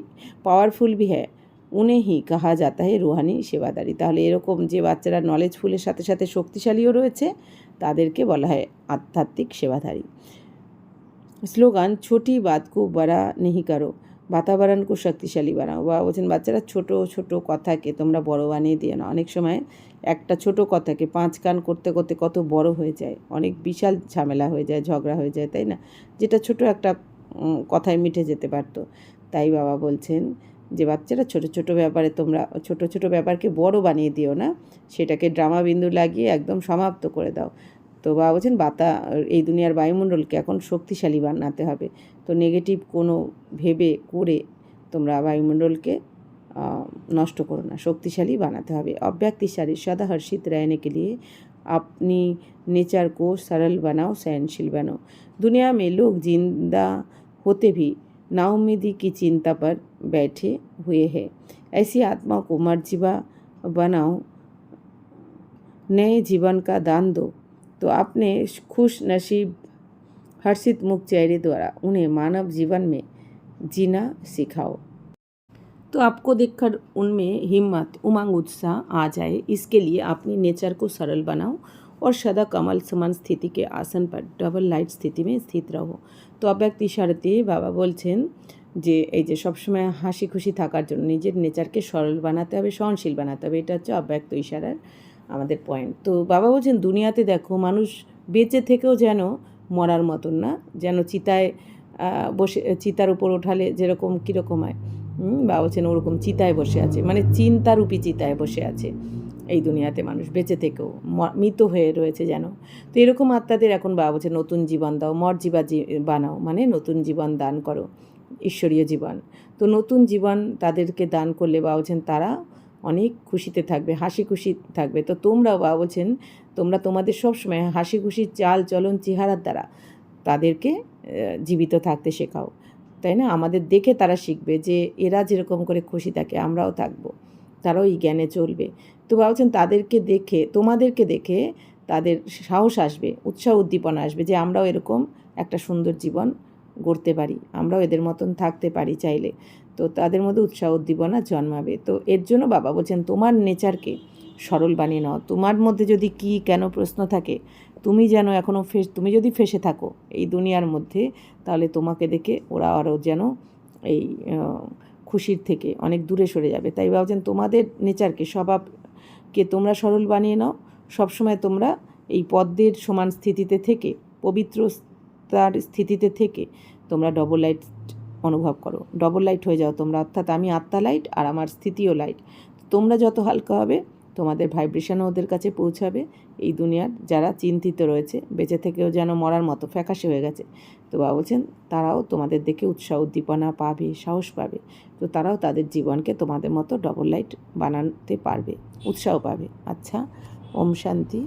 पावरफुल भी है उन्हें ही कहा जाता है रूहानी सेवादारी। তাহলে এরকম যে বাচ্চারা নলেজফুলের সাথে সাথে শক্তিশালীও রয়েছে তাদেরকে বলা হয় আধ্যাত্মিক সেবাধারী। স্লোগান ছোটি বাত কো বড়া নেহি করো বাতাবরণ কো শক্তিশালী বানাও। বা বলছেন বাচ্চারা ছোট ছোট কথাকে তোমরা বড় বানিয়ে দিও না। অনেক সময় একটা ছোট কথাকে 5 কান করতে করতে কত বড় হয়ে যায়, অনেক বিশাল ঝামেলা হয়ে যায়, ঝগড়া হয়ে যায়, তাই না? যেটা ছোট একটা কথায় মিটে যেতে পারতো। তাই বাবা বলছেন যে বাচ্চারা ছোট ছোট ব্যাপারে তোমরা ছোট ছোট ব্যাপারকে বড় বানিয়ে দিও না, সেটাকে ড্রামা বিন্দু লাগিয়ে একদম সমাপ্ত করে দাও। তো বাবা বলছেন এই দুনিয়ার বায়ুমণ্ডলকে এখন শক্তিশালী বানাতে হবে। তো নেগেটিভ কোনো ভেবে করে তোমরা বায়ুমণ্ডলকে নষ্ট করো না, শক্তিশালী বানাতে হবে। अव्यक्तिशाली सदा हर्षित रहने के लिए अपनी नेचर को सरल बनाओ, सहनशील बनाओ। दुनिया में लोग जिंदा होते भी नाउम्मीदी की चिंता पर बैठे हुए हैं। ऐसी आत्मा को मर्जिबा बनाओ, नए जीवन का दान दो। तो अपने खुश नसीब हर्षित मुख चेहरे द्वारा उन्हें मानव जीवन में जीना सिखाओ। तो आपको देखकर उनमें हिम्मत उमंग उत्साह आ जाए, इसके लिए अपनी नेचर को सरल बनाओ और सदा कमल समान स्थिति के आसन पर डबल लाइट स्थिति में स्थित रहो। तो अव्यक्त इशाराते बाबा बोलছেন যে এই যে সবসময় হাসি খুশি থাকার জন্য নিজের নেচারকে সরল বানাতে হবে, সহনশীল বানাতে হবে, এটা হচ্ছে অব্যক্ত ইশারার আমাদের পয়েন্ট। তো বাবা বলছেন দুনিয়াতে দেখো মানুষ বেঁচে থেকেও যেন মরার মতন না, যেন চিতায় বসে, চিতার উপর ওঠালে যেরকম কীরকম হয়, বাবা বলছেন ওরকম চিতায় বসে আছে, মানে চিন্তারূপী চিতায় বসে আছে এই দুনিয়াতে মানুষ বেঁচে থেকেও, মৃত হয়ে রয়েছে যেন। তো এরকম আত্মাদের এখন বাবা বলছে নতুন জীবন দাও, মর্জিবা বানাও, মানে নতুন জীবন দান করো, ঈশ্বরীয় জীবন। তো নতুন জীবন তাদেরকে দান করলে বাবা বলছেন তারা অনেক খুশিতে থাকবে, হাসি খুশি থাকবে। তো তোমরাও বাবা বলছেন তোমরা তোমাদের সবসময় হাসি খুশির চাল চলন চেহারার দ্বারা তাদেরকে জীবিত থাকতে শেখাও, তাই না? আমাদের দেখে তারা শিখবে যে এরা যেরকম করে খুশি থাকে আমরাও থাকবো, তারাও এই জ্ঞানে চলবে। তো ভাবছেন তাদেরকে দেখে, তোমাদেরকে দেখে তাদের সাহস আসবে, উৎসাহ উদ্দীপনা আসবে যে আমরাও এরকম একটা সুন্দর জীবন গড়তে পারি, আমরাও এদের মতন থাকতে পারি চাইলে। তো তাদের মধ্যে উৎসাহ উদ্দীপনা জন্মাবে। তো এর জন্য বাবা বলছেন তোমার নেচারকে সরল বানিয়ে নাও। তোমার মধ্যে যদি কি কেন প্রশ্ন থাকে, তুমি যেন এখনও তুমি যদি ফেসে থাকো এই দুনিয়ার মধ্যে, তাহলে তোমাকে দেখে ওরা আরও যেন এই খুশির থেকে অনেক দূরে সরে যাবে। তাই ভাবছেন তোমাদের নেচারকে, স্বভাবকে তোমরা সরল বানিয়ে নাও। সবসময় তোমরা এই পদ্মের সমান স্থিতিতে থেকে, পবিত্রতার স্থিতিতে থেকে তোমরা ডবল লাইট অনুভব করো, ডবল লাইট হয়ে যাও তোমরা, অর্থাৎ আমি আত্মা লাইট আর আমার স্থিতিও লাইট। তোমরা যত হালকা হবে তোমাদের ভাইব্রেশনও ওদের কাছে পৌঁছাবে। এই দুনিয়ার যারা চিন্তিত রয়েছে, বেঁচে থেকেও যেন মরার মতো ফ্যাকাশে হয়ে গেছে, তো বাবা বলছেন তারাও তোমাদের দেখে উৎসাহ উদ্দীপনা পাবে, সাহস পাবে। তো তারাও তাদের জীবনকে তোমাদের মতো ডবল লাইট বানাতে পারবে, উৎসাহ পাবে। আচ্ছা, ওম শান্তি।